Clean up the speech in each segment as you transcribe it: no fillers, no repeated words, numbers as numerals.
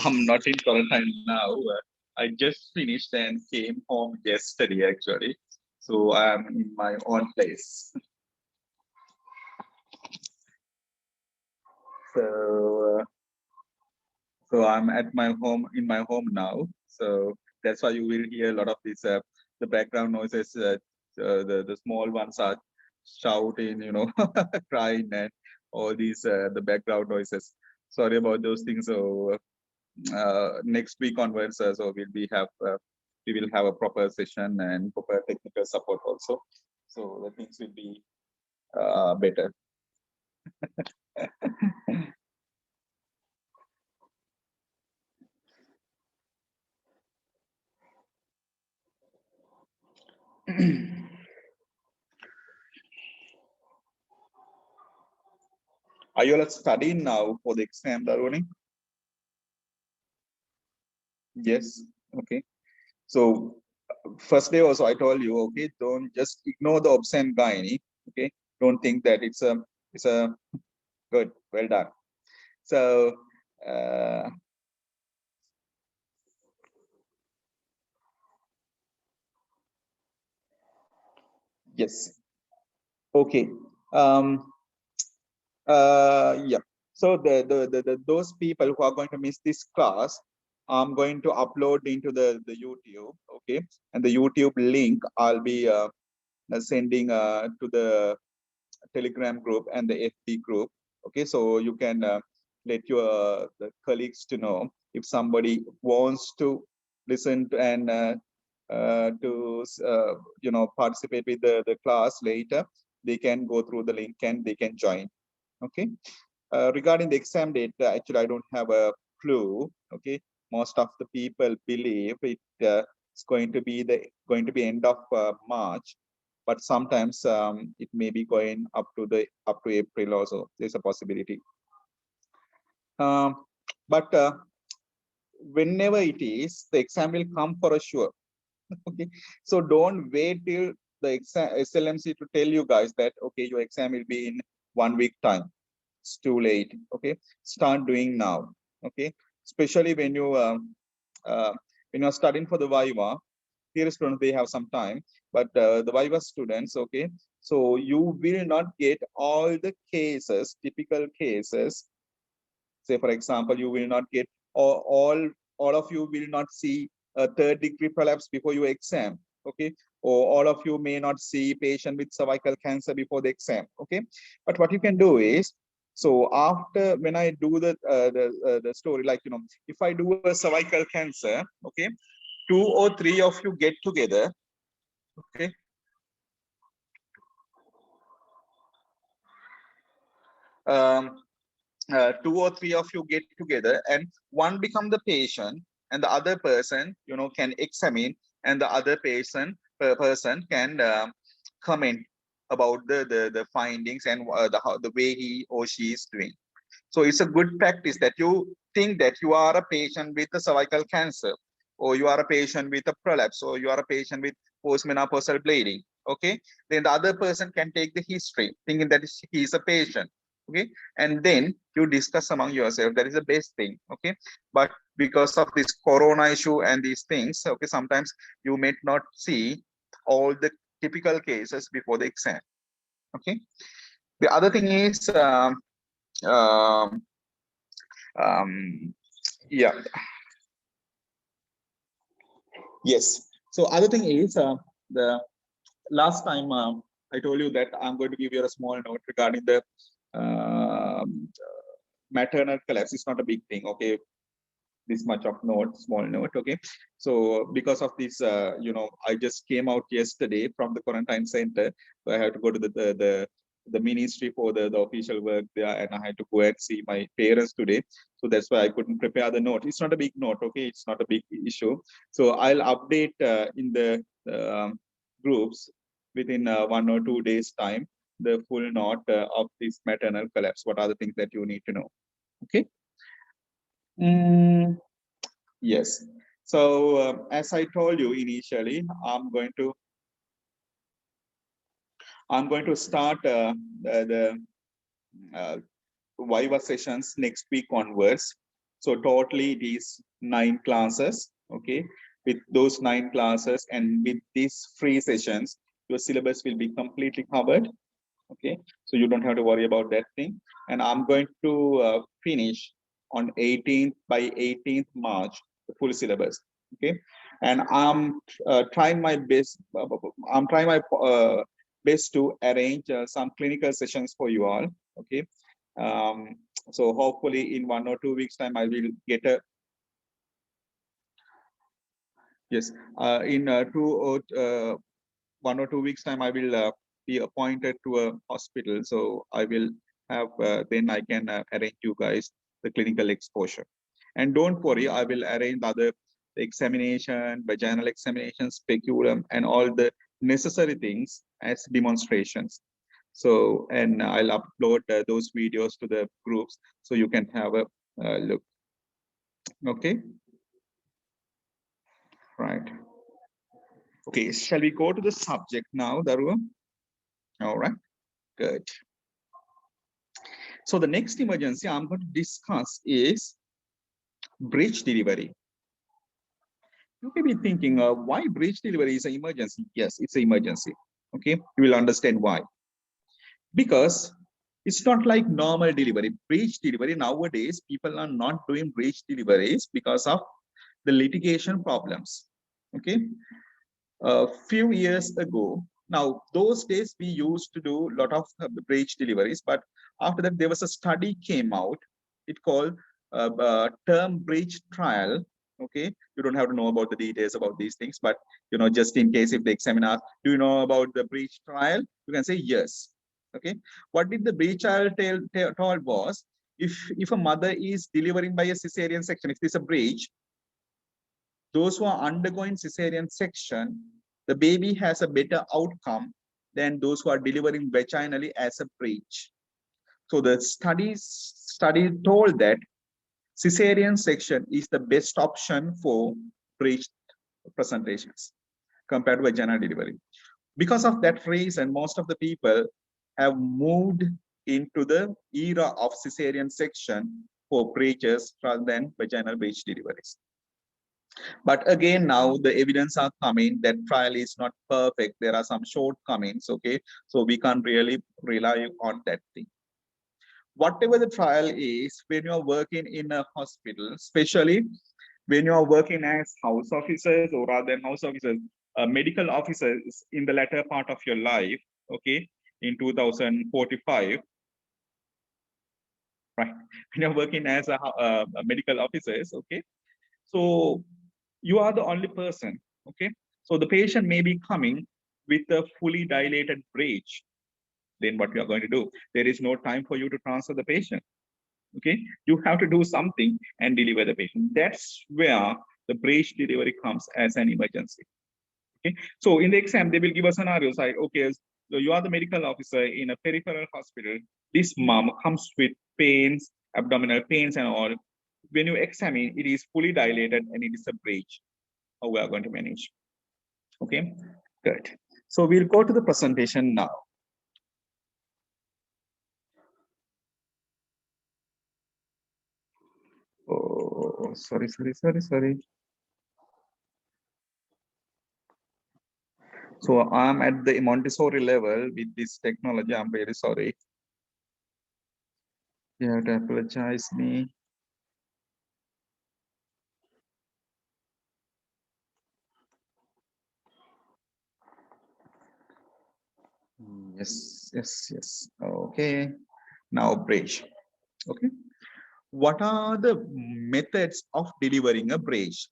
I'm not in quarantine now. I just finished and came home yesterday, actually. So I'm in my own place. So, so I'm at my home in my home now. So that's why you will hear a lot of these the background noises. The small ones are shouting, crying, and all these the background noises. Sorry about those things. So next week onwards, so we will have a proper session and proper technical support also. So the things will be better. Are you all studying now for the exam, Daruni? Yes. Okay. So first day also I told you, okay, don't just ignore the obscene gynae. Okay. Don't think that it's a good. Well done. So uh, yes. Okay. Um, yeah. So those people who are going to miss this class, I'm going to upload into the YouTube. Okay. And the YouTube link I'll be sending to the Telegram group and the FB group. Okay, so you can let your the colleagues to know if somebody wants to listen to and to participate with the class later. They can go through the link and they can join. Okay. Regarding the exam date, actually I don't have a clue. Okay, most of the people believe it's going to be end of March, but sometimes it may be going up to April also. There's a possibility. Um, but whenever it is, the exam will come for a sure. Okay, so don't wait till the exam SLMC to tell you guys that okay, your exam will be in 1 week time. It's too late. Okay, start doing now. Okay, especially uh, when you're studying for the Viva. Here students they have some time, but the Viva students, okay, so you will not get all the cases, typical cases. Say for example, you will not get all of you will not see a third degree prolapse before your exam. Okay, or all of you may not see patient with cervical cancer before the exam. Okay, but what you can do is, so after when I do the story, like if I do a cervical cancer, okay, 2 or 3 of you get together. Okay, um, 2 or 3 of you get together and one become the patient and the other person can examine, and the other person can comment about the findings and the way he or she is doing. So it's a good practice that you think that you are a patient with a cervical cancer, or you are a patient with a prolapse, or you are a patient with postmenopausal bleeding. Okay, then the other person can take the history, thinking that he is a patient. Okay, and then you discuss among yourself. That is the best thing. Okay, but because of this corona issue and these things, okay, sometimes you may not see all the typical cases before the exam. Okay, the other thing is um, um, yeah, yes. So other thing is the last time I told you that I'm going to give you a small note regarding the maternal collapse. It's not a big thing. Okay, this much of note, small note. Okay, so because of this, I just came out yesterday from the quarantine center, so I have to go to the ministry for the official work there, and I had to go and see my parents today. So that's why I couldn't prepare the note. It's not a big note. Okay, it's not a big issue. So I'll update in the groups within 1 or 2 days time the full note of this maternal collapse. What are the things that you need to know? Okay. Mm, yes. So as I told you initially, I'm going to start the Viva sessions next week onwards. So totally it is 9 classes. Okay. With those 9 classes and with these free sessions, your syllabus will be completely covered. Okay. So you don't have to worry about that thing. And I'm going to finish on 18th by 18th March, the full syllabus. Okay. And I'm trying my best. I'm trying my best to arrange some clinical sessions for you all. Okay. Um, so hopefully in 1 or 2 weeks time, I will get a, yes, in 1 or 2 weeks time, I will be appointed to a hospital. So I will have, then I can arrange you guys the clinical exposure. And don't worry, I will arrange the other examination, vaginal examination, speculum, and all the necessary things as demonstrations. So, and I'll upload those videos to the groups so you can have a look. Okay, right. Okay, shall we go to the subject now, Darua? All right, good. So the next emergency I'm going to discuss is breech delivery. You may be thinking, why breech delivery is an emergency? Yes, it's an emergency. Okay, you will understand why. Because it's not like normal delivery. Breech delivery nowadays, people are not doing breech deliveries because of the litigation problems. Okay, a few years ago, now those days we used to do a lot of breech deliveries, but after that there was a study came out. It called term breech trial. Okay, you don't have to know about the details about these things, but you know, just in case if the examiner, do you know about the breech trial? You can say yes. Okay, what did the breech trial told was, if a mother is delivering by a cesarean section, if there's a breech, those who are undergoing cesarean section, the baby has a better outcome than those who are delivering vaginally as a breech. So the study told that cesarean section is the best option for breech presentations compared to vaginal delivery. Because of that reason, most of the people have moved into the era of cesarean section for breeches rather than vaginal breech deliveries. But again, now the evidence are coming that trial is not perfect. There are some shortcomings. Okay, so we can't really rely on that thing. Whatever the trial is, when you're working in a hospital, especially when you're working as house officers, or rather than house officers, medical officers in the latter part of your life, okay, in 2045, right? When you're working as a medical officers, okay, so you are the only person, okay? So the patient may be coming with a fully dilated breech. Then what you are going to do? There is no time for you to transfer the patient, okay? You have to do something and deliver the patient. That's where the breech delivery comes as an emergency, okay? So in the exam, they will give us scenarios like, okay, so you are the medical officer in a peripheral hospital. This mom comes with pains, abdominal pains and all. When you examine, it is fully dilated and it is a breech. How we are going to manage? Okay, good. So we'll go to the presentation now. Oh, sorry. So I'm at the Montessori level with this technology. I'm very sorry. You have to apologize me. Yes. Okay. Now breech. Okay. What are the methods of delivering a breech?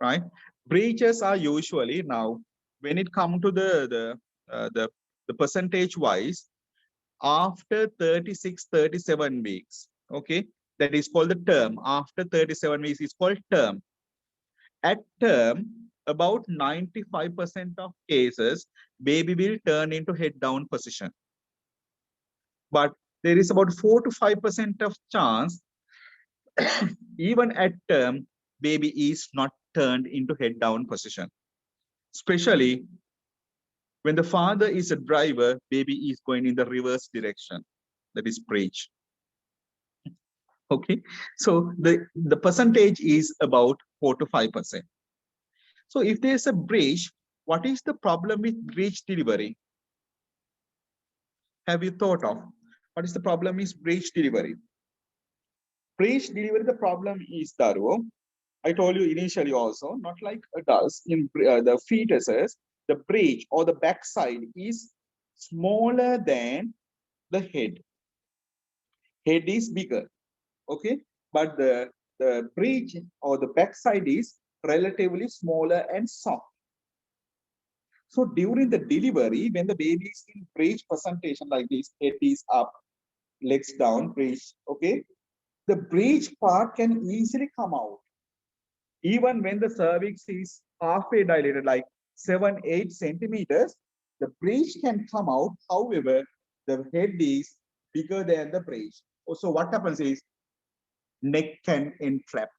Right? Breaches are usually, now when it comes to the percentage wise, after 36, 37 weeks, okay, that is called the term. After 37 weeks is called term. At term, about 95% of cases, baby will turn into head down position. But there is about 4 to 5% of chance, even at term, baby is not turned into head down position. Especially when the father is a driver, baby is going in the reverse direction. That is breech. Okay, so the percentage is about 4 to 5%. So if there's a breach, what is the problem with breach delivery? Have you thought of what is the problem is breach delivery? Breach delivery, the problem is, Daru, I told you initially also, not like adults in the fetuses, the breach or the backside is smaller than the head. Head is bigger, okay? But the breach or the backside is relatively smaller and soft. So during the delivery, when the baby is in breech presentation like this, head is up, legs down, breech, okay? The breech part can easily come out. Even when the cervix is halfway dilated, like 7-8 centimeters, the breech can come out. However, the head is bigger than the breech. So what happens is neck can entrap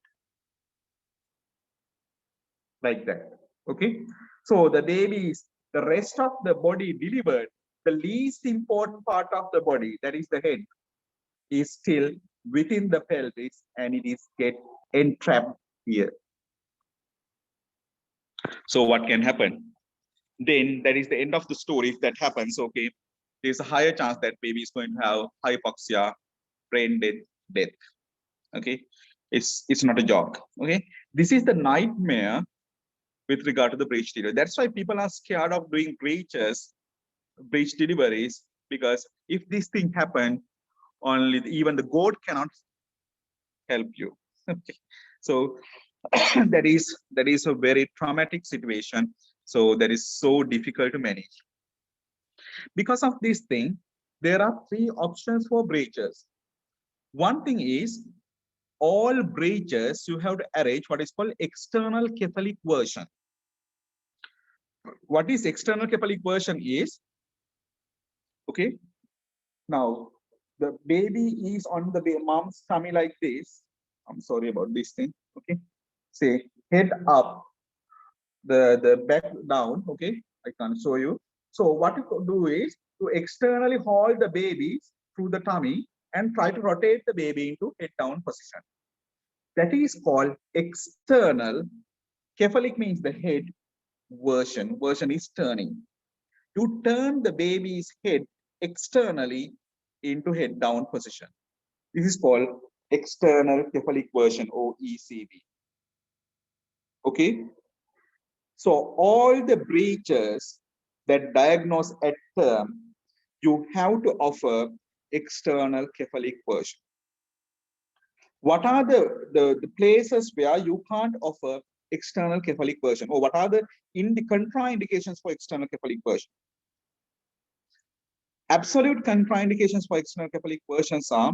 like that. Okay. So the baby is the rest of the body delivered, the least important part of the body, that is the head, is still within the pelvis and it is get entrapped here. So what can happen? Then that is the end of the story. If that happens, okay, there's a higher chance that baby is going to have hypoxia, brain death. Okay, it's not a joke. Okay, this is the nightmare with regard to the breech delivery. That's why people are scared of doing breech deliveries, because if this thing happen, only even the God cannot help you. Okay, so that is a very traumatic situation. So that is so difficult to manage. Because of this thing, there are 3 options for breaches. One thing is, all breaches you have to arrange what is called external cephalic version. What is external cephalic version is, okay, now the baby is on the mom's tummy like this. I'm sorry about this thing. Okay, say head up, the back down. Okay, I can show you. So what you do is to externally hold the baby through the tummy and try to rotate the baby into head down position. That is called external. Cephalic means the head version. Version is turning. You turn the baby's head externally into head down position. This is called external cephalic version or ECV. Okay. So all the breaches that diagnose at term, you have to offer external cephalic version. What are the places where you can't offer external cephalic version, or what are the contraindications for external cephalic version? Absolute contraindications for external cephalic versions are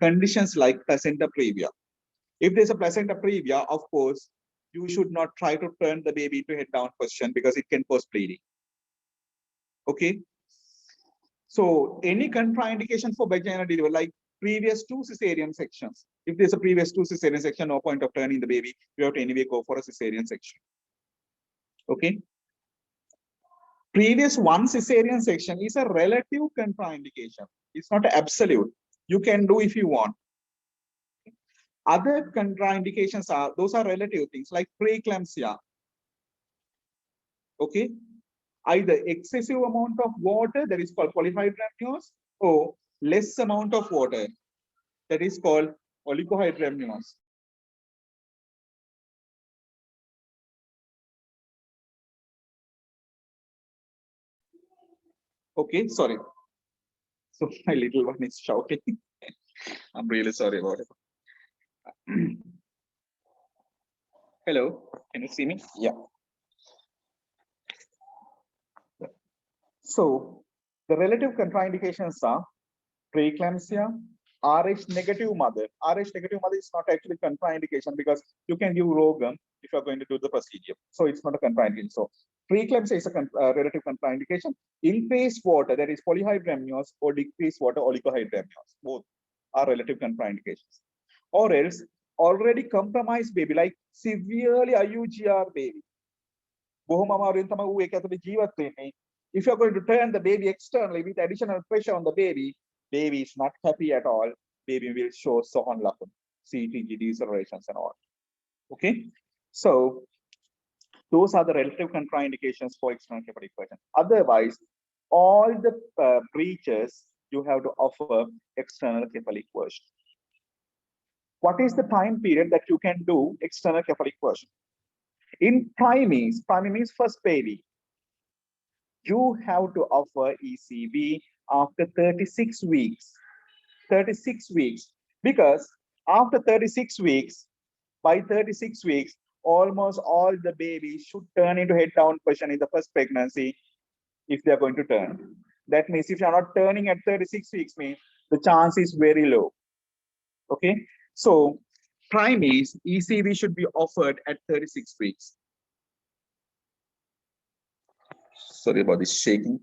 conditions like placenta previa. If there's a placenta previa, of course, you should not try to turn the baby to head down position because it can cause bleeding. Okay. So any contraindication for vaginal delivery, like previous 2 cesarean sections. If there's a previous 2 cesarean section, no point of turning the baby. You have to anyway go for a cesarean section. Okay. Previous 1 cesarean section is a relative contraindication. It's not absolute. You can do if you want. Other contraindications are, those are relative things like preeclampsia. Okay. Either excessive amount of water, that is called polyhydramnios, or less amount of water, that is called oligohydramnios. Okay, sorry. So my little one is shouting. I'm really sorry about it. Hello, can you see me? Yeah. So the relative contraindications are preeclampsia, Rh negative mother. Rh negative mother is not actually contraindication because you can give Rogam if you're going to do the procedure. So it's not a contraindication. So preeclampsia is a relative contraindication. Increased water, that is polyhydramnios, or decreased water, oligohydramnios. Both are relative contraindications. Or else already compromised baby, like severely IUGR baby. If you're going to turn the baby externally with additional pressure on the baby is not happy at all. baby will show Sohon Lakun, CTG decelerations and all. Okay, so those are the relative contraindications for external cephalic version. Otherwise, all the breaches you have to offer external cephalic version. What is the time period that you can do external cephalic version? In primary means first baby, you have to offer ECV after 36 weeks. 36 weeks, because after 36 weeks, by 36 weeks, almost all the babies should turn into head down position in the first pregnancy if they are going to turn. That means if you are not turning at 36 weeks, means the chance is very low. Okay, so primaries ECV should be offered at 36 weeks. Sorry about this shaking.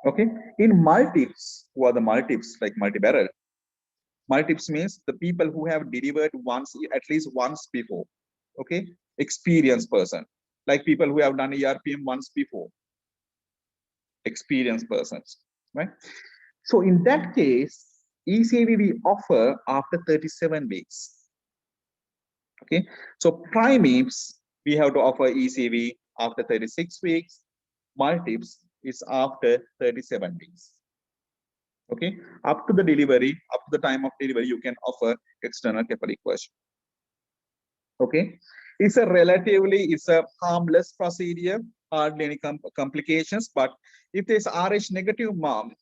Okay, in multiples, who are the multiples like multi-barrel? Multiples means the people who have delivered once, at least once before. Okay, experienced person, like people who have done ERPM once before. Experienced persons, right? So in that case, ECV we offer after 37 weeks. Okay, so primates we have to offer ECV after 36 weeks. Multiples is after 37 weeks. Okay, up to the delivery, up to the time of delivery, you can offer external cephalic version. Okay, it's a harmless procedure, hardly any complications. But if there's RH negative mom,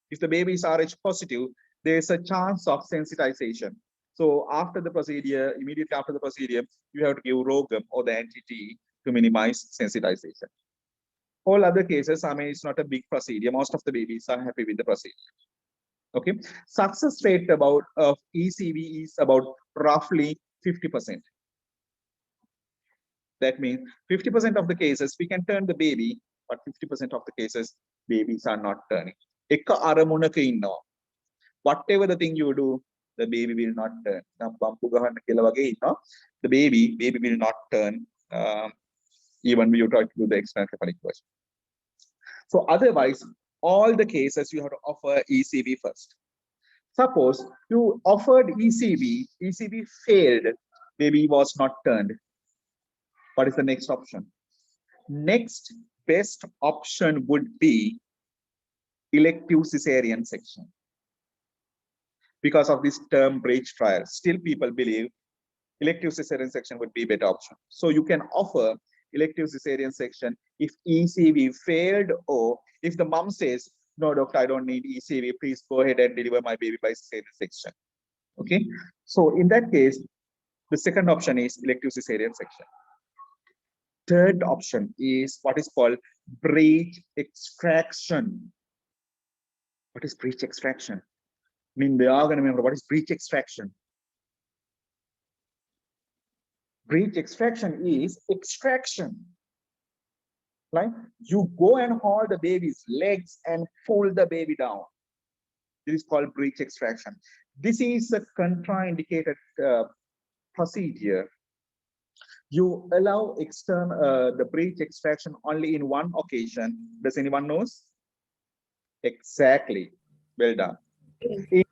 if the baby is RH positive, there's a chance of sensitization. So after the procedure, immediately after the procedure, you have to give Rogam or the anti-T to minimize sensitization. All other cases, I mean, it's not a big procedure. Most of the babies are happy with the procedure. Okay, success rate of ECV is about roughly 50%. That means 50% of the cases we can turn the baby, but 50% of the cases babies are not turning. Whatever the thing you do, the baby will not turn. The baby will not turn even when you try to do the external cephalic version. So otherwise, all the cases you have to offer ECV first. Suppose you offered ECV failed, baby was not turned. What is the next option? Next best option would be elective cesarean section. Because of this term breach trial, still people believe elective cesarean section would be a better option. So you can offer elective cesarean section if ECV failed, or if the mom says, no, doctor, I don't need ECV, please go ahead and deliver my baby by cesarean section. Okay, so in that case, the second option is elective cesarean section. Third option is what is called breech extraction. What is breech extraction? I mean, they are going to remember what is breech extraction. Breech extraction is extraction. Right? You go and hold the baby's legs and pull the baby down. This is called breech extraction. This is a contraindicated procedure. You allow the breech extraction only in one occasion. Does anyone knows? Exactly. Well done. In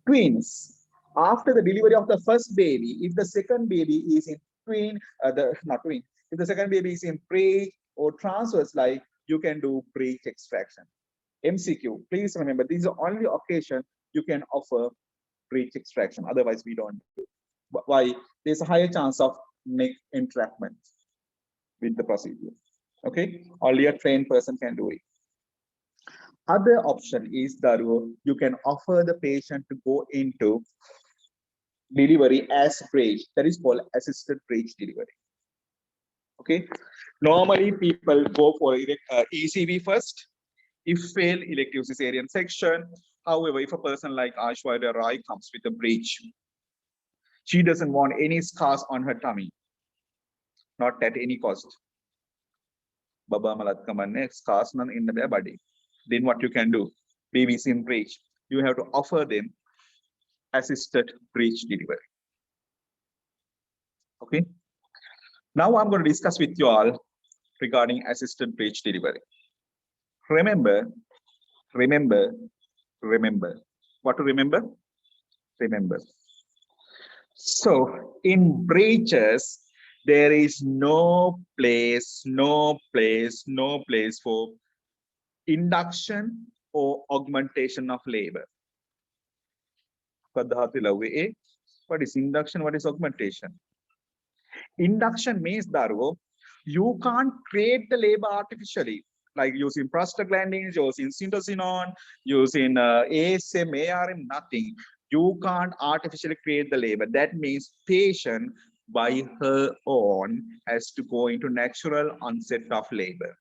twins, after the delivery of the first baby, if the second baby is in if the second baby is in breech or transverse lie, you can do breech extraction. MCQ, please remember, this is the only occasion you can offer breech extraction. Otherwise, we don't do. Why? There's a higher chance of neck entrapment with the procedure. Okay, only a trained person can do it. Other option is that you can offer the patient to go into delivery as breech. That is called assisted breech delivery. Okay, normally people go for ECV first. If fail, elective cesarean section. However, if a person like Aishwarya Rai comes with a breech, she doesn't want any scars on her tummy, not at any cost. Baba malat kamanne scars none in their body. Then what you can do? Babies in breech, you have to offer them assisted breech delivery. Okay. Now I'm going to discuss with you all regarding assisted breech delivery. Remember. What to remember? Remember. So in breaches, there is no place for induction or augmentation of labor. What is induction? What is augmentation? Induction means, Dargo, you can't create the labor artificially, like using prostaglandins, using syntocinon, using ASM, ARM, nothing. You can't artificially create the labor. That means patient by her own has to go into natural onset of labor.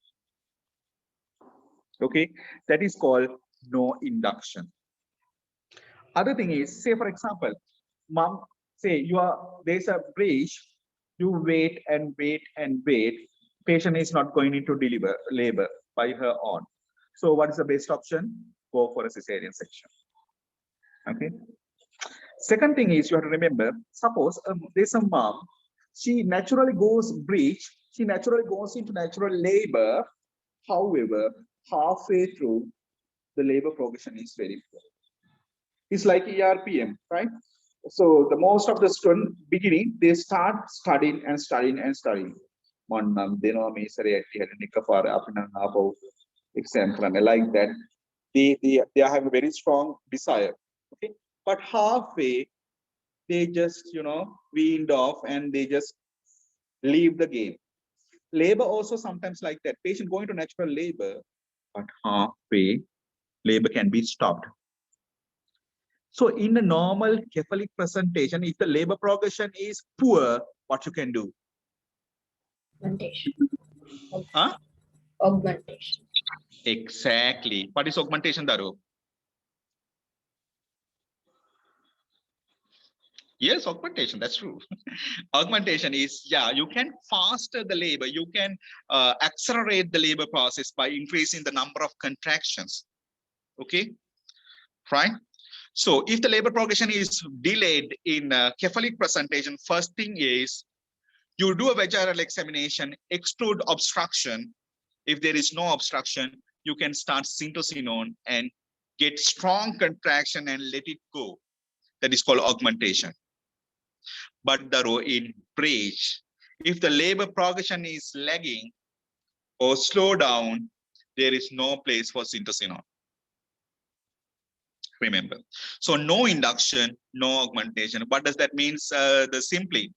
Okay, that is called no induction. Other thing is, say for example, mom, say there's a breach, you wait and wait and wait. Patient is not going into deliver labor by her own. So what is the best option? Go for a cesarean section. Okay. Second thing is, you have to remember, suppose there's a mom, she naturally goes breech, she naturally goes into natural labor. However, halfway through, the labor progression is very poor. It's like ERPM, right? So the most of the student beginning, they start studying and studying and studying. One month, they know me, exam like that. They have a very strong desire. Okay, but halfway, they just weaned off and they just leave the game. Labor also sometimes like that. Patient going to natural labor, but halfway, labor can be stopped. So in a normal cephalic presentation, if the labor progression is poor, what you can do? Augmentation. Huh? Augmentation. Exactly. What is augmentation, Daru? Yes, augmentation, that's true. Augmentation is, yeah, you can faster the labor. You can accelerate the labor process by increasing the number of contractions. Okay, right? So if the labor progression is delayed in cephalic presentation, first thing is you do a vaginal examination, exclude obstruction. If there is no obstruction, you can start syntocinon and get strong contraction and let it go. That is called augmentation. But in breach, if the labor progression is lagging or slow down, there is no place for syntocinon. Remember, so no induction, no augmentation. What does that mean? Simply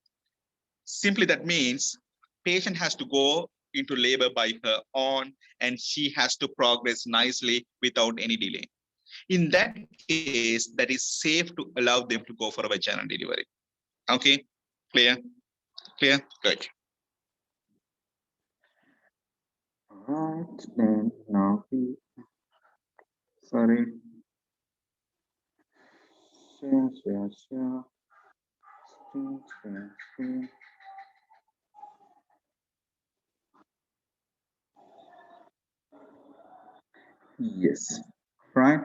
that means patient has to go into labor by her own and she has to progress nicely without any delay. In that case, that is safe to allow them to go for a vaginal delivery. Okay, clear? Clear? Good. Right, then now sorry. Share. Yes, right.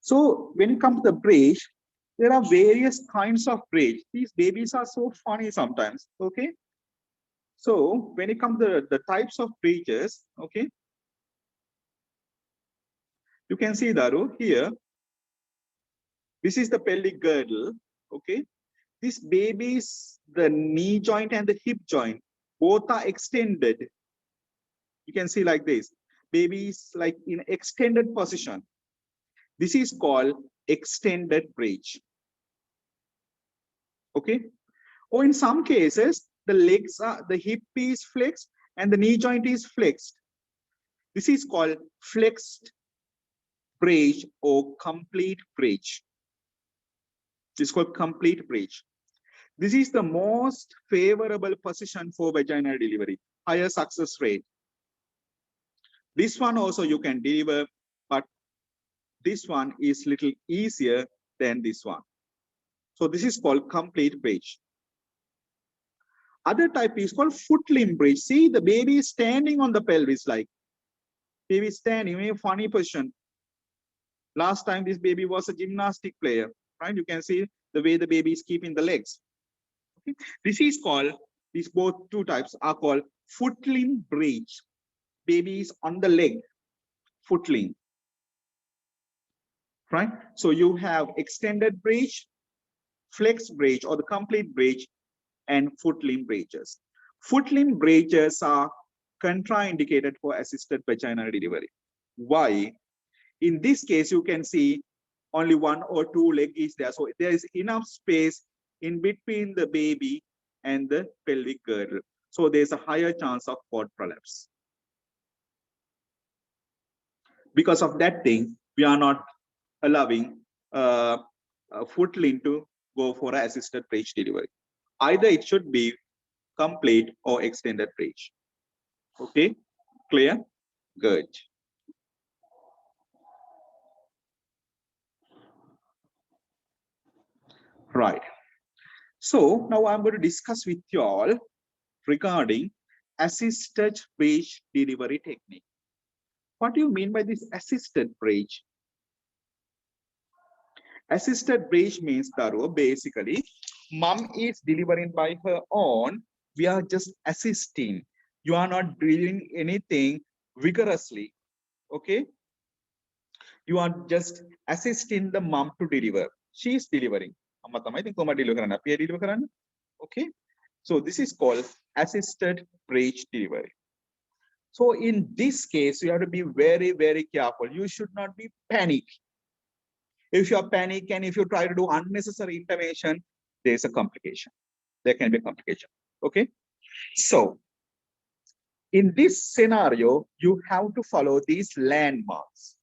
So when it comes to the breach, there are various kinds of breach. These babies are so funny sometimes. Okay. So when it comes to the types of breaches, okay, you can see Daru here. This is the pelvic girdle. Okay. This baby's the knee joint and the hip joint both are extended. You can see like this. Baby is like in extended position. This is called extended breach. Okay. Or in some cases, the hip is flexed and the knee joint is flexed. This is called flexed breach or complete breach. This is called complete breach. This is the most favorable position for vaginal delivery, higher success rate. This one also you can deliver, but this one is little easier than this one. So this is called complete breach. Other type is called foot limb breach. See, the baby is standing on the pelvis, like baby standing in a funny position. Last time this baby was a gymnastic player, right? You can see the way the baby is keeping the legs. Okay. This is called, these both two types are called foot limb breach. Baby is on the leg, foot limb. Right? So you have extended breach flex bridge or the complete bridge, and foot limb bridges. Foot limb bridges are contraindicated for assisted vaginal delivery. Why? In this case, you can see only one or two leg is there. So there is enough space in between the baby and the pelvic girdle. So there's a higher chance of cord prolapse. Because of that thing, we are not allowing a foot limb to go for an assisted bridge delivery. Either it should be complete or extended bridge. Okay, clear? Good. Right. So now I'm going to discuss with you all regarding assisted bridge delivery technique. What do you mean by this assisted bridge? Assisted bridge means that basically mom is delivering by her own. We are just assisting. You are not doing anything vigorously. Okay. You are just assisting the mom to deliver. She is delivering. Okay. So this is called assisted bridge delivery. So in this case, you have to be very, very careful. You should not be panic. If you are panic and if you try to do unnecessary intervention, there is a complication. There can be a complication. Okay. So in this scenario, you have to follow these landmarks.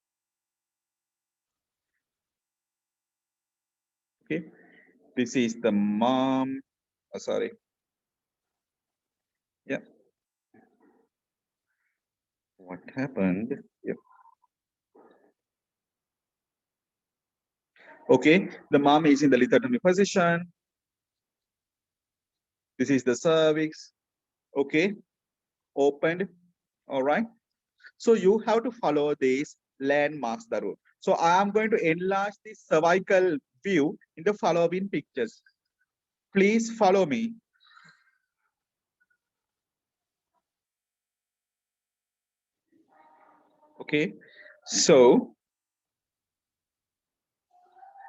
Okay. This is the mom. Oh, sorry. Yeah. What happened? Yep. Okay, the mom is in the lithotomy position. This is the cervix. Okay, opened. All right. So you have to follow these landmarks, Darul. So I am going to enlarge this cervical view in the following pictures. Please follow me. Okay, so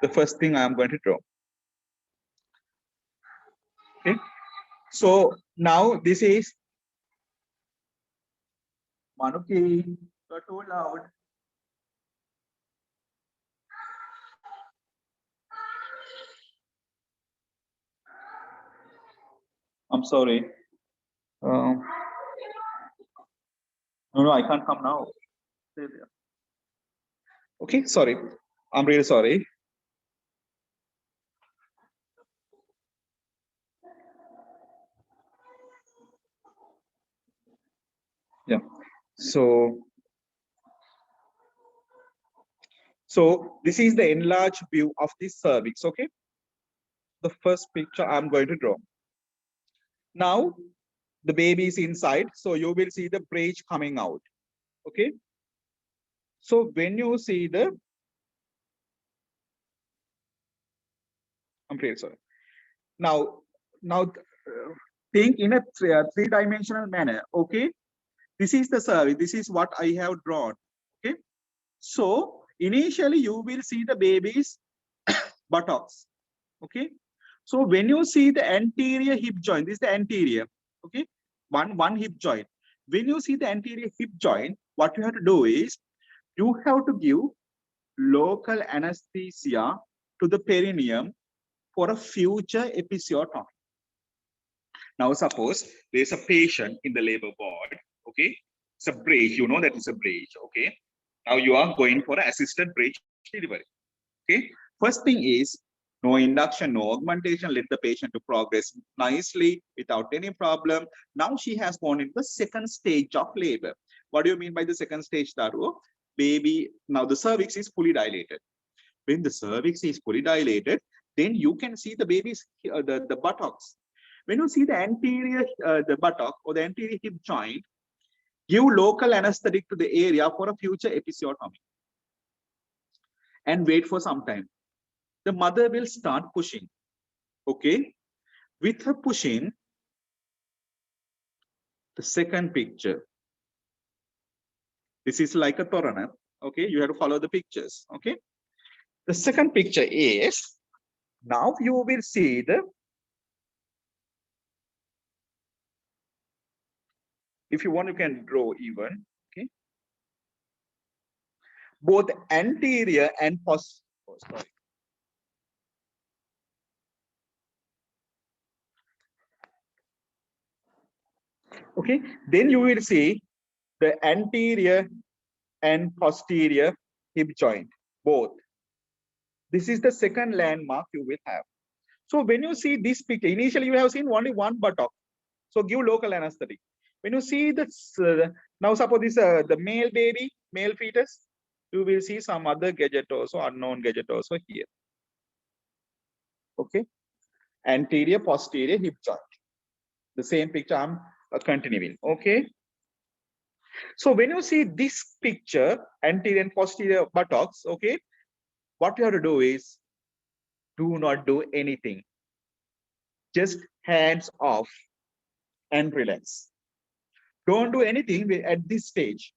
the first thing I am going to draw. Okay, so now this is Manuki, you're too loud. I'm sorry. No, I can't come now. Stay there. Okay, sorry. I'm really sorry. Yeah. So this is the enlarged view of the cervix. Okay. The first picture I'm going to draw. Now the baby is inside, so you will see the bridge coming out. Okay. So when you see the, I'm really sorry. Now think in a three-dimensional manner. Okay. This is the cervix. This is what I have drawn. Okay. So initially you will see the baby's buttocks. Okay. So when you see the anterior hip joint, this is the anterior. Okay. One hip joint. When you see the anterior hip joint, what you have to do is you have to give local anesthesia to the perineum for a future episiotomy. Now, suppose there's a patient in the labor ward. Okay. It's a bridge. You know that it's a bridge. Okay. Now you are going for an assisted bridge delivery. Okay. First thing is no induction, no augmentation, let the patient to progress nicely without any problem. Now she has gone into the second stage of labor. What do you mean by the second stage, Daru? Baby, now the cervix is fully dilated. When the cervix is fully dilated, then you can see the baby's the buttocks. When you see the anterior, the buttock or the anterior hip joint, give local anesthetic to the area for a future episiotomy and wait for some time. The mother will start pushing. Okay. With her pushing, the second picture. This is like a Torana. Okay. You have to follow the pictures. Okay. The second picture is Now you will see the, if you want, you can draw even, okay? Both anterior and post, oh, sorry. Okay, then you will see the anterior and posterior hip joint, both. This is the second landmark you will have. So when you see this picture, initially you have seen only one buttock. So give local anesthetic. When you see this, now suppose this the male baby, male fetus, you will see some other gadget also, unknown gadget also here. Okay, anterior, posterior hip joint. The same picture I'm continuing. Okay. So when you see this picture, anterior and posterior buttocks, okay, what you have to do is do not do anything. Just hands off and relax. Don't do anything at this stage.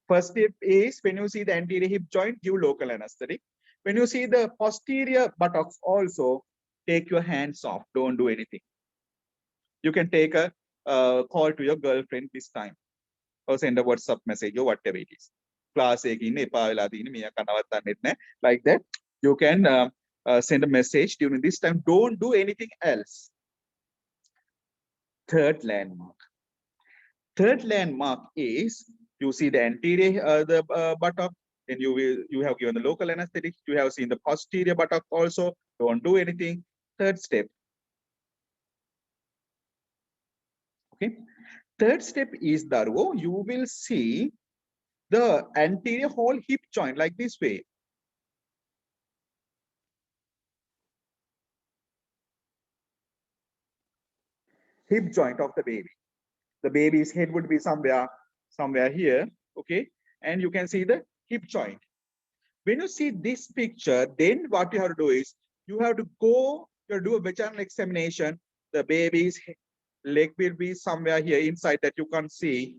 First step is when you see the anterior hip joint, give local anesthetic. When you see the posterior buttocks also, take your hands off. Don't do anything. You can take a call to your girlfriend this time or send a WhatsApp message or whatever it is. Class like that. You can send a message during this time. Don't do anything else. Third landmark. Third landmark is you see the anterior buttock, and you have given the local anesthetic. You have seen the posterior buttock also. Don't do anything. Third step. Okay. Third step is Darwo. You will see the anterior whole hip joint like this way. Hip joint of the baby. The baby's head would be somewhere here. Okay. And you can see the hip joint. When you see this picture, then what you have to do is you have to go, you have to do a vaginal examination. The baby's leg will be somewhere here inside that you can't see.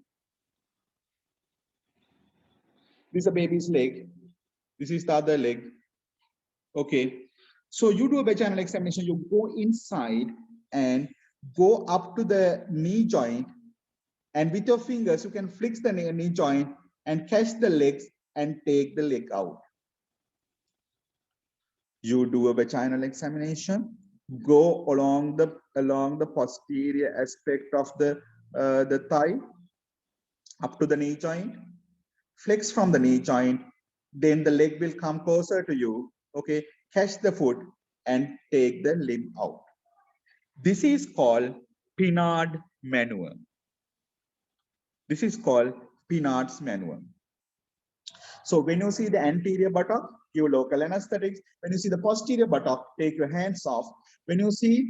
This is a baby's leg. This is the other leg. Okay. So you do a vaginal examination, you go inside and go up to the knee joint, and with your fingers, you can flex the knee joint and catch the legs and take the leg out. You do a vaginal examination, go along the posterior aspect of the thigh up to the knee joint, flex from the knee joint, then the leg will come closer to you. Okay, catch the foot and take the limb out. This is called Pinard maneuver. This is called Pinard's maneuver. So when you see the anterior buttock, give local anesthetics. When you see the posterior buttock, take your hands off. When you see,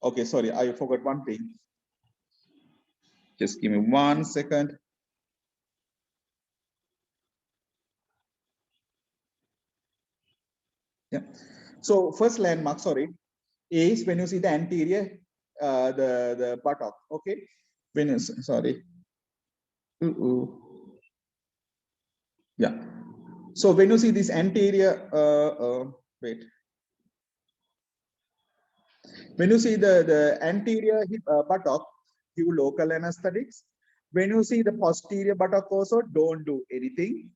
okay, sorry, I forgot one thing. Just give me 1 second. Yeah. So first landmark, sorry, is when you see the anterior, the buttock. Okay. When you sorry. Yeah. So when you see this anterior, wait. When you see the anterior hip, buttock, give local anesthetics. When you see the posterior buttock also, don't do anything.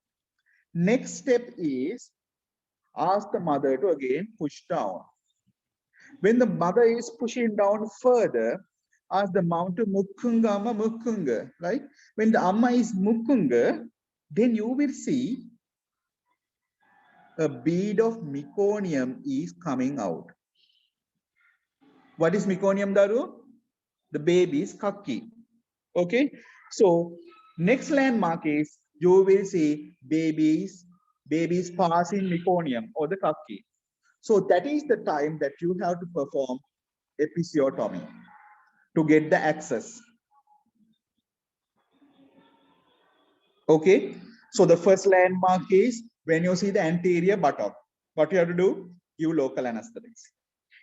Next step is ask the mother to again push down. When the mother is pushing down further, ask the mom to mukkunga amma mukkunga, right? When the amma is mukkunga, then you will see a bead of meconium is coming out. What is meconium, Daru? The baby's kaki. Okay, so next landmark is you will see babies passing meconium or the kaki. So that is the time that you have to perform episiotomy to get the access. Okay, so the first landmark is when you see the anterior buttock, what you have to do? Give local anesthetics.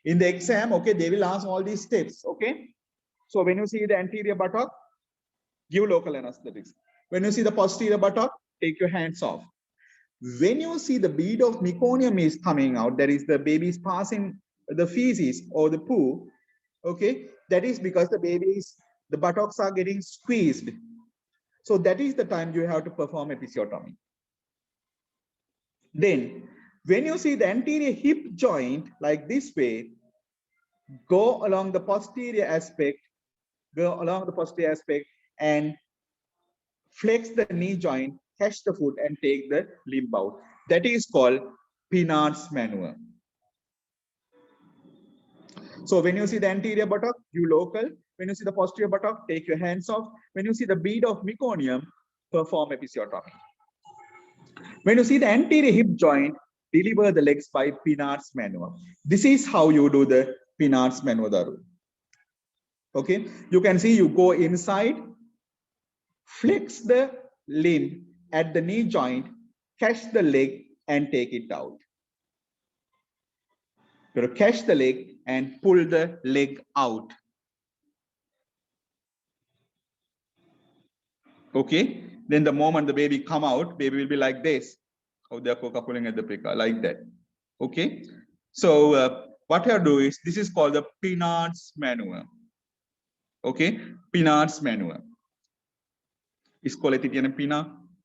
In the exam, okay, they will ask all these steps. Okay, so when you see the anterior buttock, give local anesthetics. When you see the posterior buttock, take your hands off. When you see the bead of meconium is coming out, that is the baby is passing the feces or the poo, okay, that is because the buttocks are getting squeezed. So that is the time you have to perform episiotomy. Then when you see the anterior hip joint like this way, go along the posterior aspect, and flex the knee joint, catch the foot and take the limb out. That is called Pinard's maneuver. So when you see the anterior buttock, you local. When you see the posterior buttock, take your hands off. When you see the bead of meconium, perform episiotomy. When you see the anterior hip joint, deliver the legs by Pinard's maneuver. This is how you do the Pinard's maneuver. Okay, you can see you go inside, flex the limb at the knee joint, catch the leg and take it out. You catch the leg and pull the leg out. Okay, then the moment the baby come out, baby will be like this. How they are pulling at the picker like that. Okay, so what you do is, this is called the Pinard's maneuver. Okay, Pinard's maneuver. Iskola තියන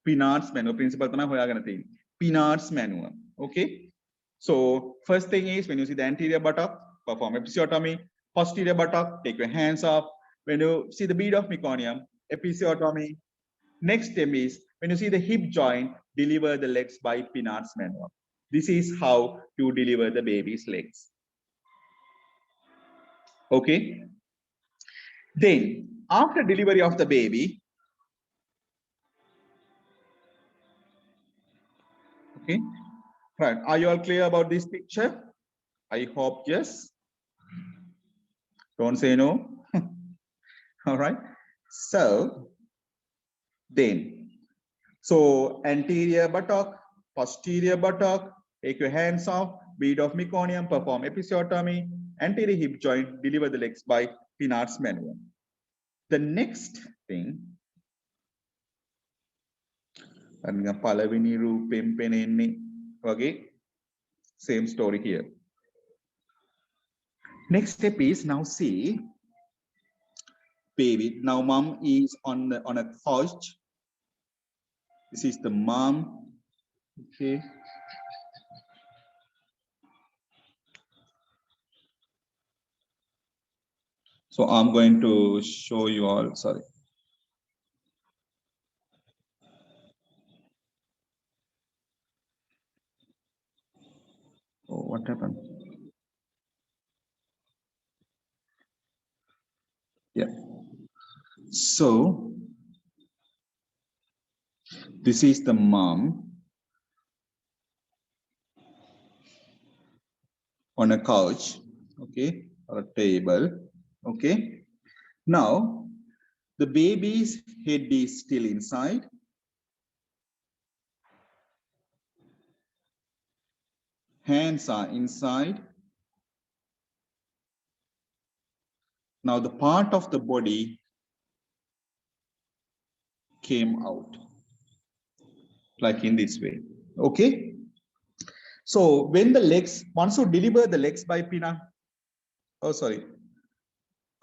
Pinard's maneuver principle තමයි හොයාගෙන තියෙන්නේ. Pinard's maneuver. Okay, so first thing is, when you see the anterior buttock, perform episiotomy. Posterior buttock, take your hands off. When you see the bead of meconium, episiotomy. Next step is, when you see the hip joint, deliver the legs by Pinard's maneuver. This is how you deliver the baby's legs. Okay. Then, after delivery of the baby, okay, right, are you all clear about this picture? I hope yes. Don't say no. All right. So then, so anterior buttock, posterior buttock, take your hands off, bead of meconium, perform episiotomy, anterior hip joint, deliver the legs by Pinard's maneuver. The next thing, same story here. Next step is, now see, baby. Now mom is on a couch. This is the mom. Okay. So I'm going to show you all. Sorry. Oh, what happened? Yeah. So this is the mom on a couch, okay, or a table, okay. Now the baby's head is still inside. Hands are inside. Now the part of the body came out like in this way, okay. So when the legs, once you deliver the legs by Pinard, oh sorry,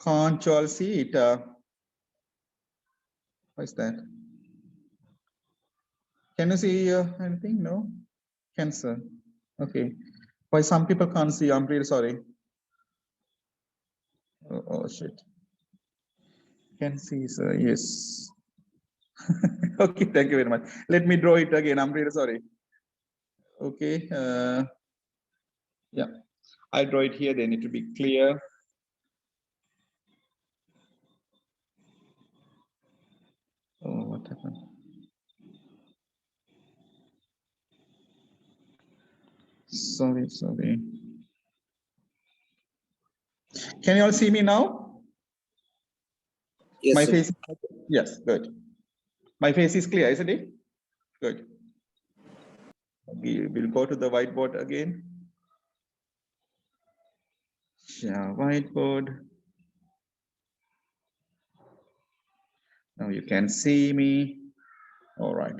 can't you all see it? What is that? Can you see anything? No? Cancer. Okay. Why some people can't see? I'm really sorry. Oh shit. Can see, sir. Yes. Okay, thank you very much. Let me draw it again. I'm really sorry. Okay. Yeah. I draw it here, then it will be clear. Oh, what happened? Sorry. Can you all see me now? Yes, My sir. face. Yes, good. My face is clear, isn't it? Good. We'll go to the whiteboard again. Yeah, whiteboard. Now you can see me. All right.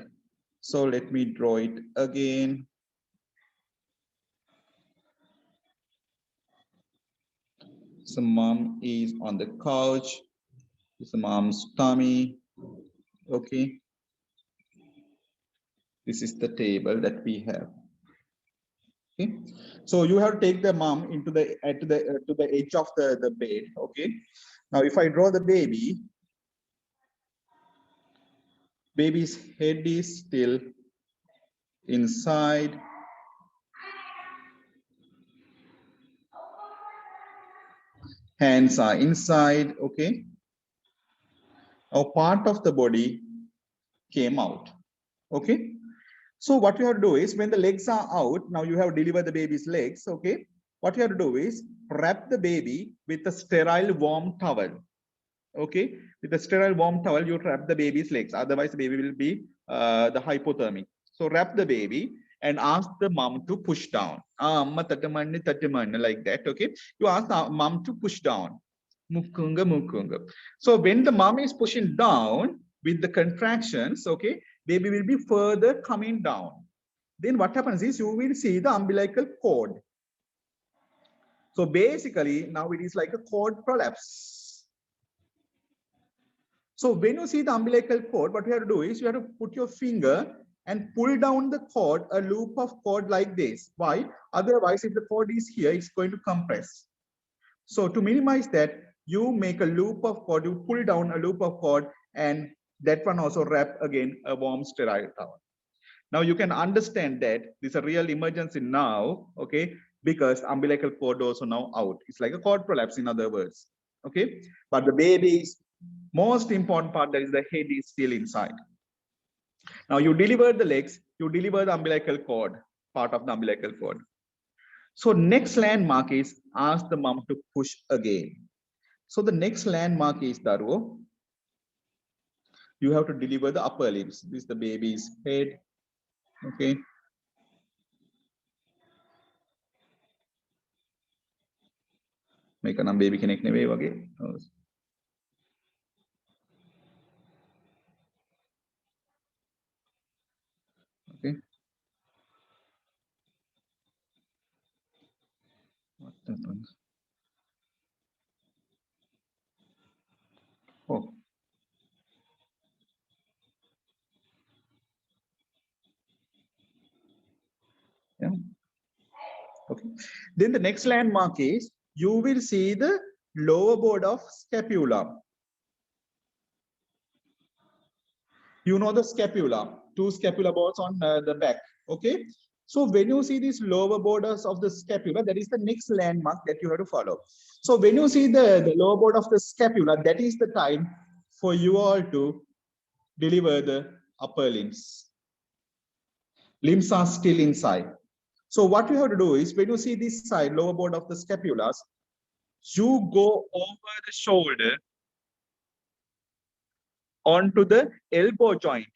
So let me draw it again. So mom is on the couch. This is mom's tummy. Okay. This is the table that we have. Okay. So you have to take the mom into the to the edge of the bed. Okay. Now if I draw the baby, baby's head is still inside. Hands are inside. Okay. Now part of the body came out. Okay. So what you have to do is when the legs are out, now you have delivered the baby's legs. Okay. What you have to do is wrap the baby with a sterile warm towel. Okay. With a sterile warm towel, you wrap the baby's legs. Otherwise, the baby will be the hypothermic. So wrap the baby and ask the mom to push down. Like that. Okay. You ask the mom to push down. Mukunga, mukunga. So when the mom is pushing down with the contractions, okay, baby will be further coming down. Then what happens is you will see the umbilical cord. So basically now it is like a cord prolapse. So when you see the umbilical cord, what you have to do is you have to put your finger and pull down the cord, a loop of cord like this. Why? Otherwise, if the cord is here, it's going to compress. So to minimize that, you make a loop of cord, you pull down a loop of cord, and that one also wrap again a warm sterile towel. Now you can understand that this is a real emergency now, okay, because umbilical cord also now out. It's like a cord prolapse, in other words, okay. But the baby's most important part, that is the head is still inside. Now you deliver the legs, you deliver the umbilical cord, part of the umbilical cord. So next landmark is ask the mom to push again. So the next landmark is Darwo. You have to deliver the upper limbs. This is the baby's head. Okay. Make a baby connect away again. Okay. What happens? Oh. Yeah. Okay. Then the next landmark is you will see the lower board of scapula. You know the scapula, two scapula boards on the back. Okay. So when you see these lower borders of the scapula, that is the next landmark that you have to follow. So when you see the lower border of the scapula, that is the time for you all to deliver the upper limbs. Limbs are still inside. So what you have to do is when you see this side, lower border of the scapulas, you go over the shoulder onto the elbow joint,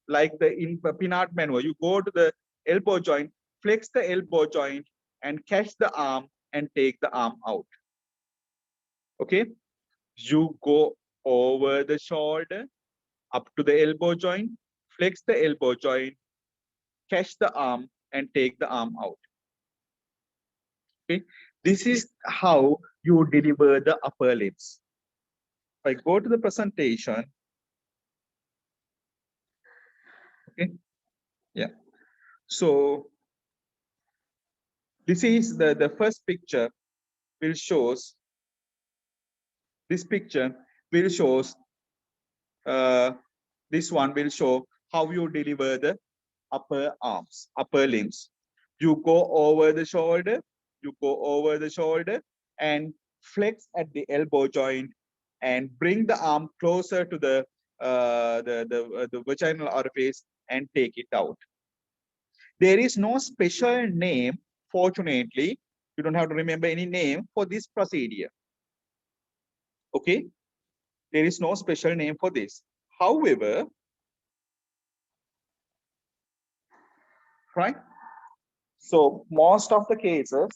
like in Pinard maneuver. You go to the elbow joint, flex the elbow joint, and catch the arm and take the arm out. Okay, you go over the shoulder up to the elbow joint, flex the elbow joint, catch the arm, and take the arm out. Okay, this is how you deliver the upper limbs. If I go to the presentation, okay, yeah. So this is the first picture will shows. This picture will shows. This one will show how you deliver the upper arms, upper limbs. You go over the shoulder. You go over the shoulder and flex at the elbow joint and bring the arm closer to the vaginal orifice and take it out. There is no special name, fortunately. You don't have to remember any name for this procedure. Okay? There is no special name for this. However, right? So most of the cases,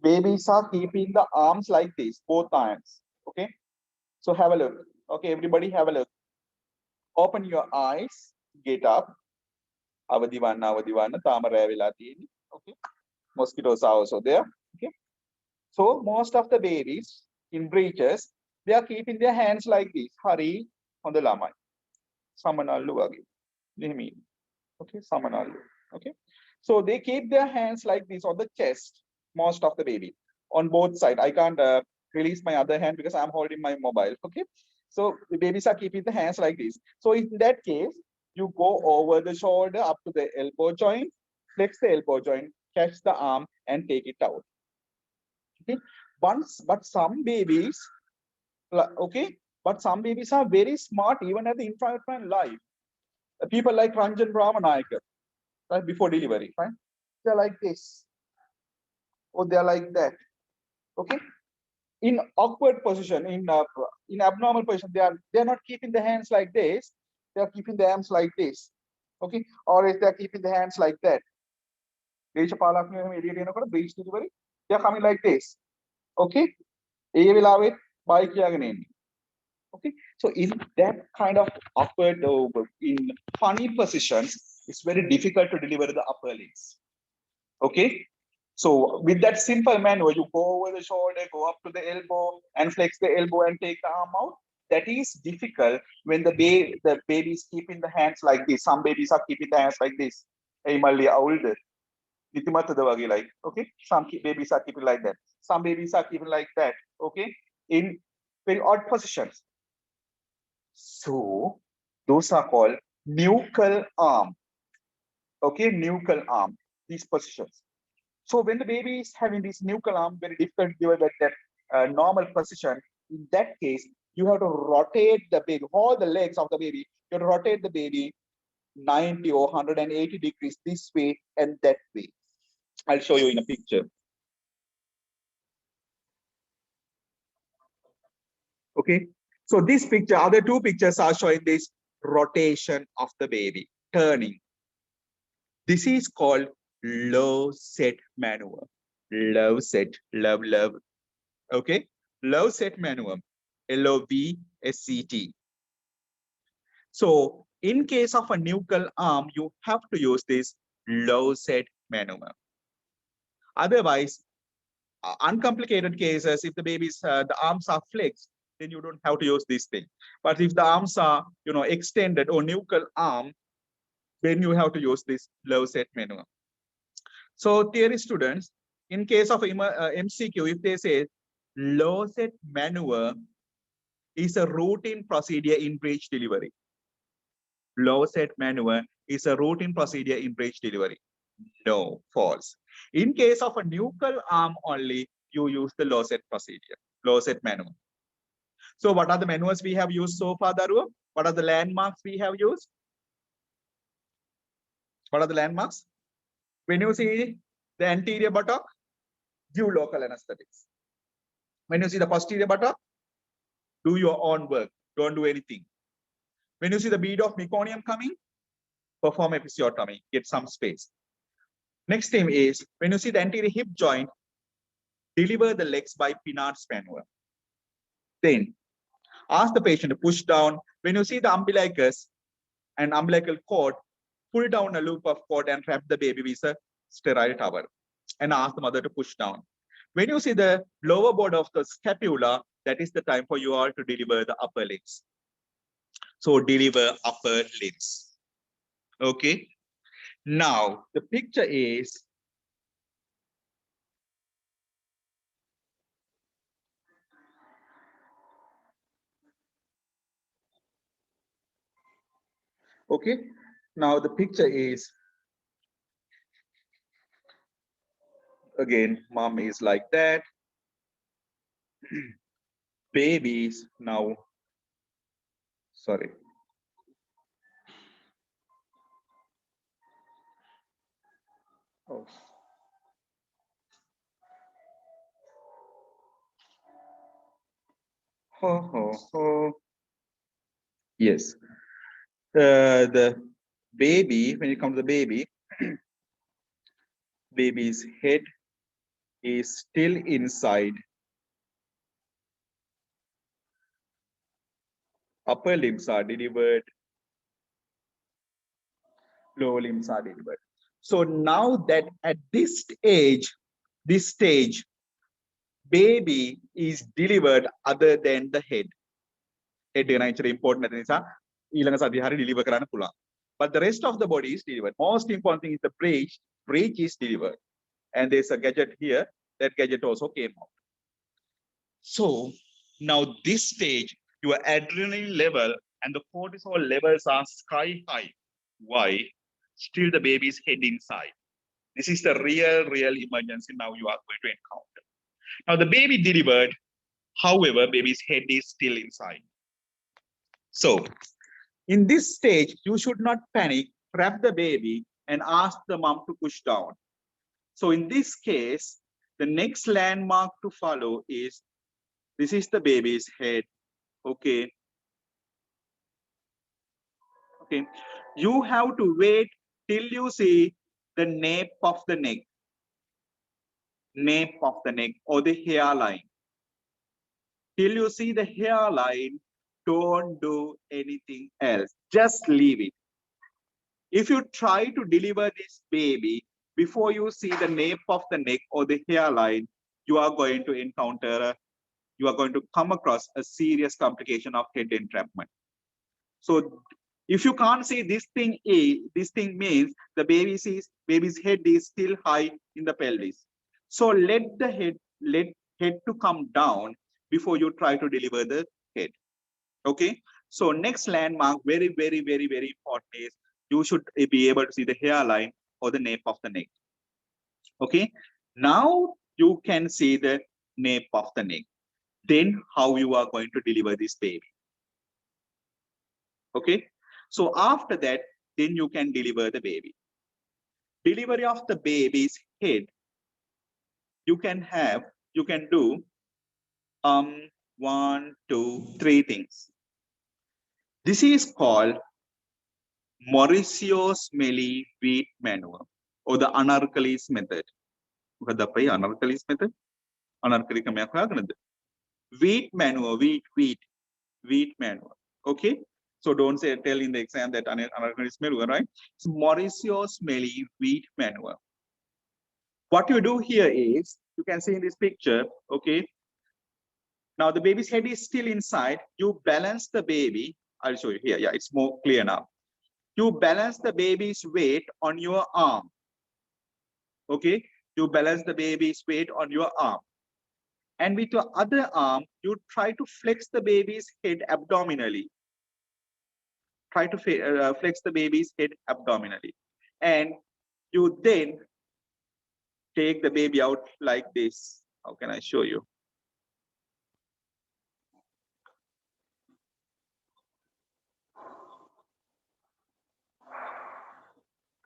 babies are keeping the arms like this, both arms. Okay? So have a look. Okay, everybody have a look. Open your eyes, get up. Avadivanna, tama raya vela tiyenne. Okay. Mosquitoes are also there. Okay. So most of the babies in breeches, they are keeping their hands like this. Hari on the lamai. Samanallu wage. Okay, samanallu. Okay. So they keep their hands like this on the chest, most of the baby, on both sides. I can't release my other hand because I'm holding my mobile. Okay. So the babies are keeping the hands like this. So in that case, you go over the shoulder up to the elbow joint, flex the elbow joint, catch the arm and take it out. Okay. But some babies, okay, but some babies are very smart even at the infant life. People like Ranjan Ramanayakar, right before delivery, fine. They're like this, or they're like that. Okay. In awkward position, in abnormal position, they're not keeping the hands like this. They are keeping the arms like this. Okay. Or if they're keeping the hands like that. Breach delivery. They're coming like this. Okay. Okay. So in that kind of awkward, in funny positions, it's very difficult to deliver the upper limbs. Okay. So with that simple maneuver, you go over the shoulder, go up to the elbow and flex the elbow and take the arm out. That is difficult when the baby is keeping the hands like this. Some babies are keeping the hands like this. Older. Like, okay. Some babies are keeping like that. Some babies are keeping like that. Okay. In very odd positions. So those are called nuchal arm. Okay, nuchal arm. These positions. So when the baby is having this nuchal arm, very difficult to give that normal position. In that case, you have to rotate the baby, all the legs of the baby. You have to rotate the baby 90 or 180 degrees this way and that way. I'll show you in a picture. Okay. So this picture, other two pictures are showing this rotation of the baby, turning. This is called love set maneuver. Love set, love. Okay. Love set maneuver, LOVSET. So in case of a nuchal arm, you have to use this love set maneuver. Otherwise, uncomplicated cases, if the baby's the arms are flexed, then you don't have to use this thing. But if the arms are, extended or nuchal arm, then you have to use this love set maneuver. So theory students, in case of MCQ, if they say love set maneuver is a routine procedure in breech delivery. Love set maneuver is a routine procedure in breech delivery. No, false. In case of a nuchal arm only, you use the love set procedure, love set maneuver. So what are the maneuvers we have used so far, Daru? What are the landmarks we have used? What are the landmarks? When you see the anterior buttock, give local anesthetics. When you see the posterior buttock, do your own work. Don't do anything. When you see the bead of meconium coming, perform episiotomy, get some space. Next thing is, when you see the anterior hip joint, deliver the legs by Pinard's maneuver. Then, ask the patient to push down. When you see the umbilicus and umbilical cord, pull down a loop of cord and wrap the baby with a sterile towel. And ask the mother to push down. When you see the lower border of the scapula, that is the time for you all to deliver the upper limbs. So deliver upper limbs. Okay. Now the picture is okay. Now the picture is again, mom is like that. Babies now, sorry. Oh. Yes. The baby, when it comes to the baby, baby's head is still inside. Upper limbs are delivered lower limbs are delivered. So now that at this stage, baby is delivered other than the head. Head is important. Deliver කරන්න පුළුවන්. But the rest of the body is delivered. Most important thing is the breech is delivered. And there's a gadget here. That gadget also came out. So now this stage, your adrenaline level and the cortisol levels are sky high. Why? Still the baby's head inside. This is the real emergency now you are going to encounter. Now the baby delivered, however, baby's head is still inside. So in this stage, you should not panic, grab the baby and ask the mom to push down. So in this case, the next landmark to follow is, this is the baby's head, okay? Okay, you have to wait till you see the nape of the neck or the hairline. Till you see the hairline, don't do anything else. Just leave it. If you try to deliver this baby before you see the nape of the neck or the hairline, you are going to come across a serious complication of head entrapment. So if you can't see this thing means the baby's head is still high in the pelvis. So let head to come down before you try to deliver the head. Okay. So next landmark, very important, is you should be able to see the hairline or the nape of the neck. Okay. Now you can see the nape of the neck. Then how you are going to deliver this baby. Okay. So after that, then you can deliver the baby. Delivery of the baby's head, you can do 1, 2, 3 things. This is called Mauricio Smelly-Wheat maneuver or the Anarkali's method. What the Anarkali's method? Anarkali kamya khaganda. Wheat maneuver, wheat maneuver. Okay. So don't tell in the exam that Anarkali's maneuver, right? It's Mauricio Smelly-Wheat maneuver. What you do here is, you can see in this picture, okay? Now the baby's head is still inside. You balance the baby. I'll show you here. Yeah, it's more clear now. You balance the baby's weight on your arm. Okay? You balance the baby's weight on your arm. And with your other arm, you try to flex the baby's head abdominally. Try to flex the baby's head abdominally. And you then take the baby out like this. How can I show you?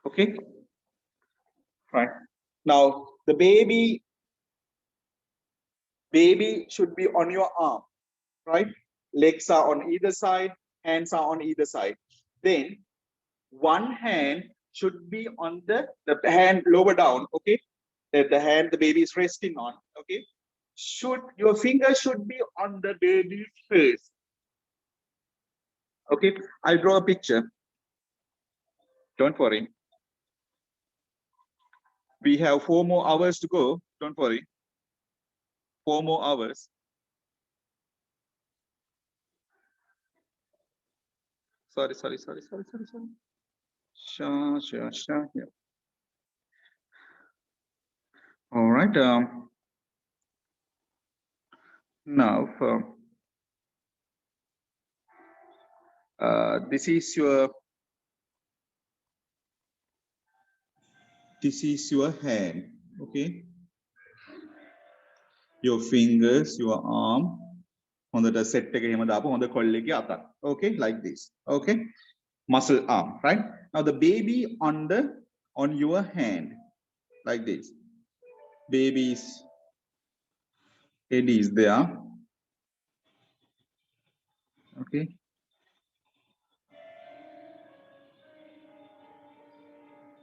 Okay. Right. Now the baby should be on your arm, right? Legs are on either side, hands are on either side. Then one hand should be on the hand lower down, okay? The hand the baby is resting on, okay? Your finger should be on the baby's face. Okay, I'll draw a picture. Don't worry. We have 4 more hours to go. Don't worry. 4 more hours. Sorry. Sure. Yeah. All right. Now, this is your hand. Okay. Your fingers, your arm. On the set on the colleague. Okay, like this. Okay. Muscle arm, right? Now the baby on your hand, like this. Baby's head is there. Okay.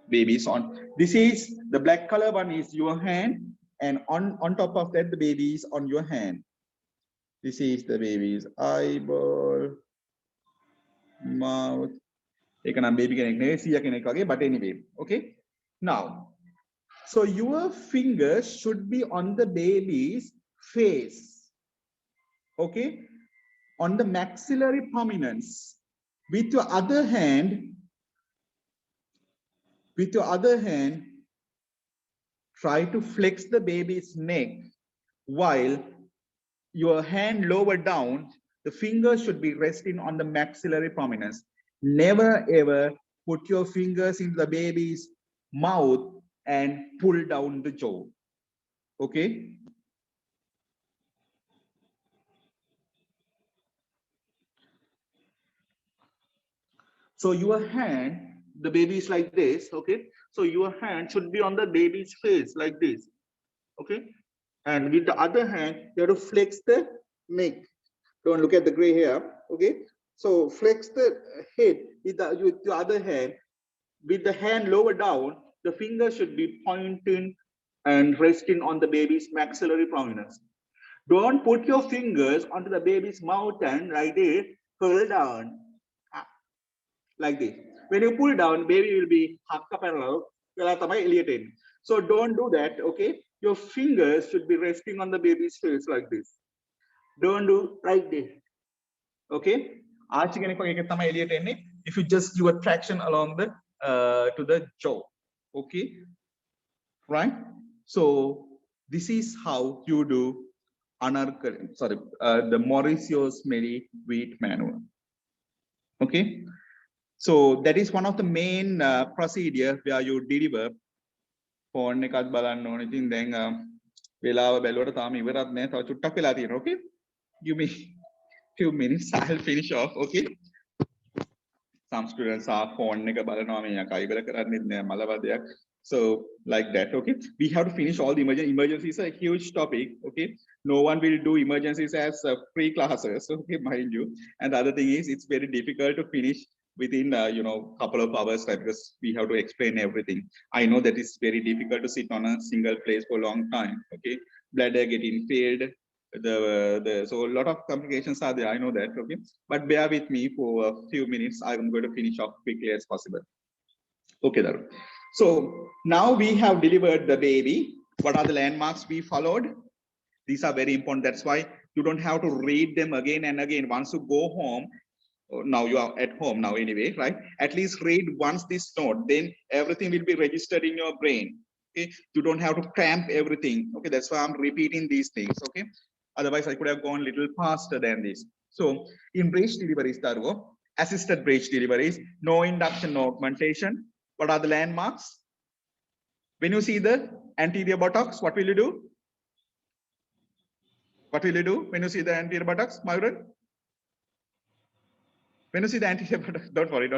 Baby's on. This is the black color one is your hand, and on top of that the baby is on your hand. This is the baby's eyeball, mouth, ඒක නම් baby කෙනෙක් නෙවෙයි 100 කෙනෙක් වගේ, but anyway. Okay. Now, so your fingers should be on the baby's face. Okay. On the maxillary prominence. With your other hand, try to flex the baby's neck while your hand lower down, the fingers should be resting on the maxillary prominence. Never ever put your fingers into the baby's mouth and pull down the jaw. Okay? So your hand, the baby is like this, okay? So your hand should be on the baby's face like this, okay? And with the other hand, you have to flex the neck. Don't look at the gray hair, okay? So flex the head with the other hand. With the hand lower down, the finger should be pointing and resting on the baby's maxillary prominence. Don't put your fingers onto the baby's mouth and like this, pull down, like this. When you pull down, baby will be hakka parallel. So don't do that, okay? Your fingers should be resting on the baby's face like this. Don't do like this, okay? If you just do a traction along the to the jaw, okay, right? So this is how you do the Mauritius Mary wheat manure. Okay, so that is one of the main procedure where you deliver. Phone එකත් බලන්න ඕනේ. ඉතින් දැන් වෙලාව බැලුවට තාම ඉවරත් නෑ. තව චුට්ටක් වෙලා තියෙනවා. Okay, give me few minutes. I'll finish off. Okay. Some students are phone එක බලනවා මේ අකා ඉවර කරන්නෙත් නෑ මලවදයක්. So like that, okay. We have to finish all the emergencies. A huge topic, okay. No one will do emergencies as free classes, okay, mind you. And the other thing is, it's very difficult to finish within couple of hours time because we have to explain everything. I know that it's very difficult to sit on a single place for a long time, okay. Bladder getting failed, so a lot of complications are there. I know that, okay. But bear with me for a few minutes. I'm going to finish off quickly as possible. Okay, Daru. So now we have delivered the baby. What are the landmarks we followed? These are very important. That's why you don't have to read them again and again. Once you go home, now you are at home now anyway, right? At least read once this note, then everything will be registered in your brain. Okay, you don't have to cramp everything. Okay, that's why I'm repeating these things. Okay, otherwise I could have gone a little faster than this. So in breech deliveries, assisted breech deliveries, no induction, no augmentation. What are the landmarks? When you see the anterior buttocks, what will you do? What will you do when you see the anterior buttocks, Myron? When you see the anterior buttocks, don't worry,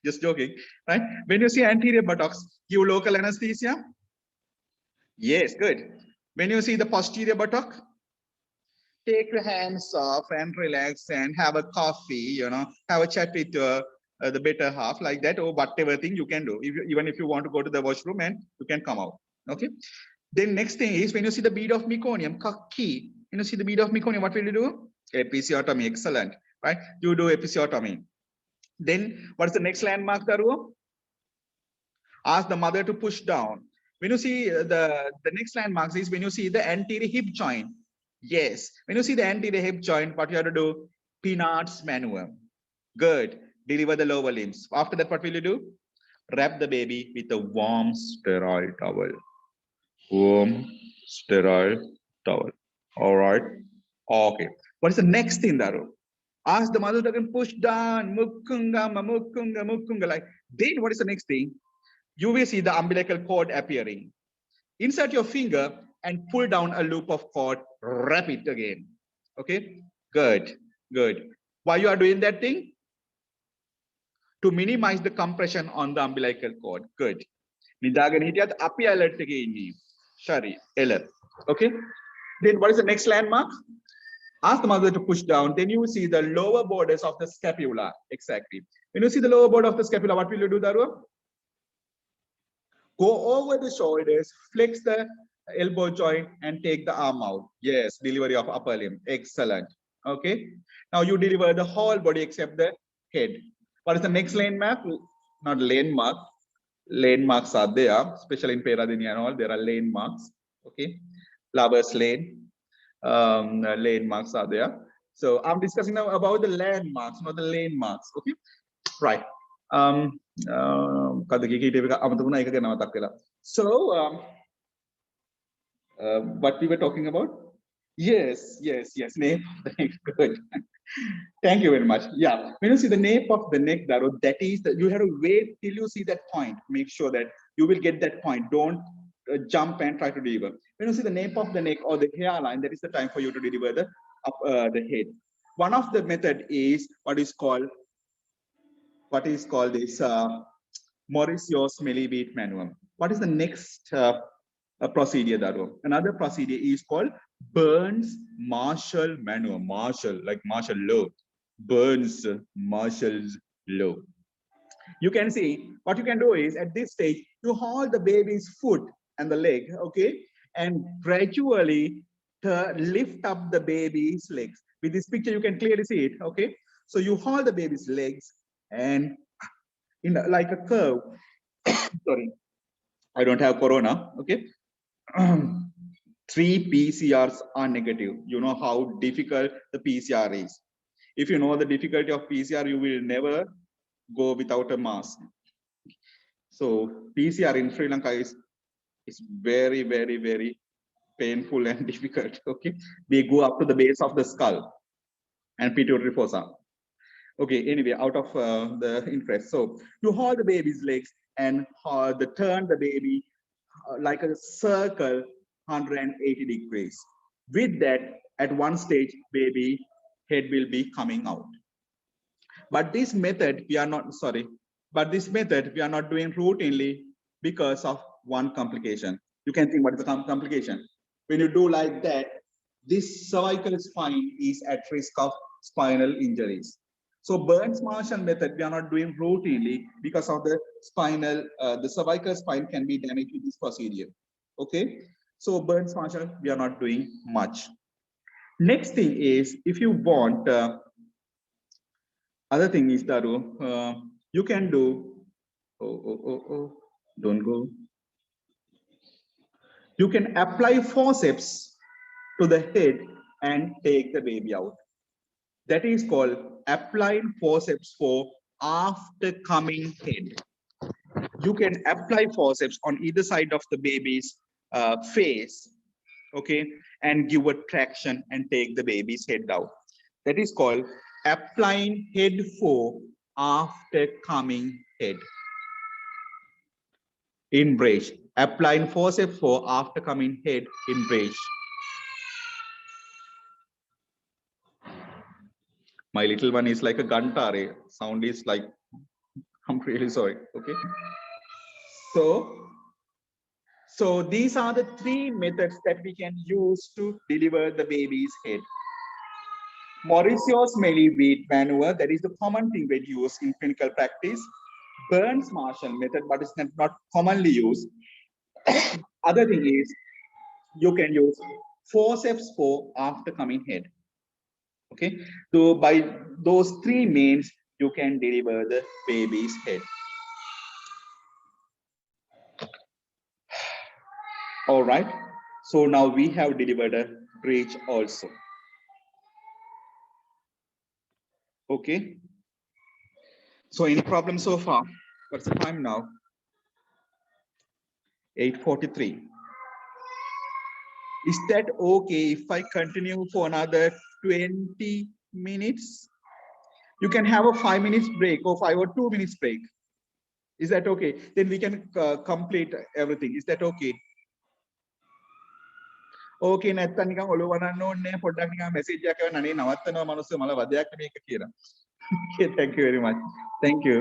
just joking, right? When you see anterior buttocks, give local anesthesia. Yes, good. When you see the posterior buttock, take your hands off and relax and have a coffee, have a chat with your the better half, like that, or whatever thing you can do. Even if you want to go to the washroom and you can come out. Okay. Then next thing is when you see the bead of meconium, kaki. When you see the bead of meconium, what will you do? Episiotomy. Excellent. Right? You do episiotomy. Then what is the next landmark, Daru? Ask the mother to push down. When you see the next landmark is when you see the anterior hip joint. Yes. When you see the anterior hip joint, what you have to do? Pinard's maneuver. Good. Deliver the lower limbs. After that, what will you do? Wrap the baby with a warm, sterile towel. Warm, sterile towel. All right. Okay. What is the next thing, Daru? Ask the mother to push down. Mukunga, mukunga, mukunga. Like then, what is the next thing? You will see the umbilical cord appearing. Insert your finger and pull down a loop of cord. Wrap it again. Okay. Good. Good. Why you are doing that thing? To minimize the compression on the umbilical cord. Good. Okay. Then what is the next landmark? Ask the mother to push down. Then you will see the lower borders of the scapula. Exactly. When you see the lower border of the scapula, what will you do, Daru? Go over the shoulders, flex the elbow joint, and take the arm out. Yes, delivery of upper limb. Excellent. Okay. Now you deliver the whole body except the head. What is the next landmark? Not landmark. Landmarks are there, especially in Peradeniya and all. There are landmarks. Okay, Lovers Lane. Landmarks are there. So I'm discussing now about the landmarks, not the landmarks. Okay, right. So what we were talking about? Yes. Nape of the neck. Good. Thank you very much. Yeah. When you see the nape of the neck, Daro, that is that you have to wait till you see that point. Make sure that you will get that point. Don't jump and try to deliver. When you see the nape of the neck or the hairline, that is the time for you to deliver the head. One of the method is what is called this Mauricio smelly wheat manual. What is the next procedure, Daro? Another procedure is called Burns Marshall manual. Marshall, like martial law. Burns Marshall's law. You can see what you can do is at this stage, you hold the baby's foot and the leg, okay, and gradually lift up the baby's legs. With this picture, you can clearly see it, okay. So you hold the baby's legs and like a curve. Sorry, I don't have corona, okay. 3 PCRs are negative. You know how difficult the PCR is. If you know the difficulty of PCR, you will never go without a mask. So PCR in Sri Lanka is very, very, very painful and difficult. Okay, they go up to the base of the skull and pituitary fossa. Okay, anyway, out of the interest. So you hold the baby's legs and turn the baby like a circle 180 degrees. With that, at one stage, baby head will be coming out. But this method, we are not doing routinely because of one complication. You can think what is the complication. When you do like that, this cervical spine is at risk of spinal injuries. So Burns-Marshall method, we are not doing routinely because of the the cervical spine can be damaged with this procedure. Okay. So Burns-Marshall, we are not doing much. Next thing is, if you want, other thing is, Daru, you can do, don't go. You can apply forceps to the head and take the baby out. That is called applying forceps for after coming head. You can apply forceps on either side of the baby's face, okay, and give a traction and take the baby's head out. That is called applying head for after coming head. In brace, applying forceps for after coming head in brace. My little one is like a gantare. Sound is like, I'm really sorry. Okay. So these are the 3 methods that we can use to deliver the baby's head. Mauricio smelly wheat maneuver, that is the common thing we use in clinical practice. Burns-Marshall method, but it's not commonly used. Other thing is, you can use forceps for after coming head. Okay, so by those 3 means, you can deliver the baby's head. All right, so now we have delivered a breech also. Okay, so any problem so far? What's the time now? 8:43. Is that okay if I continue for another 20 minutes? You can have a 5 minutes break or 5 or 2 minutes break. Is that okay? Then we can complete everything. Is that okay? Okay, නැත්තම් නිකන් ඔලුව වනන්න ඕනේ පොඩ්ඩක් නිකන් message එකක් කරන්න අනේ නවත්තනවා මනුස්සය මල වදයක් මේක කියලා. Okay, thank you very much. Thank you.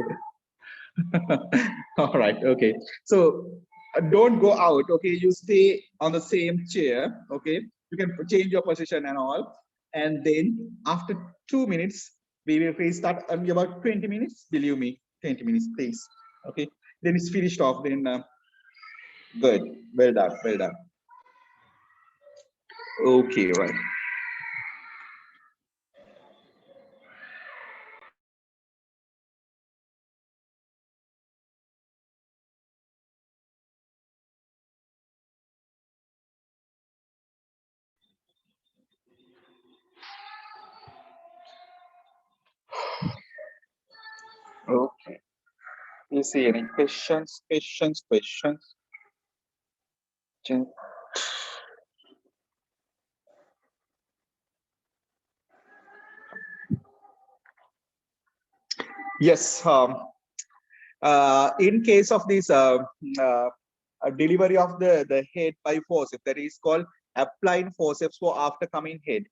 All right, okay. So don't go out, okay? You stay on the same chair, okay? You can change your position and all. And then after 2 minutes, we will restart about 20 minutes. Believe me, 20 minutes, please. Okay, then it's finished off. Then good, well done, well done. Okay, right. Okay. You see any questions? Check. Yes. In case of this delivery of the head by forceps, that is called applying forceps for after coming head.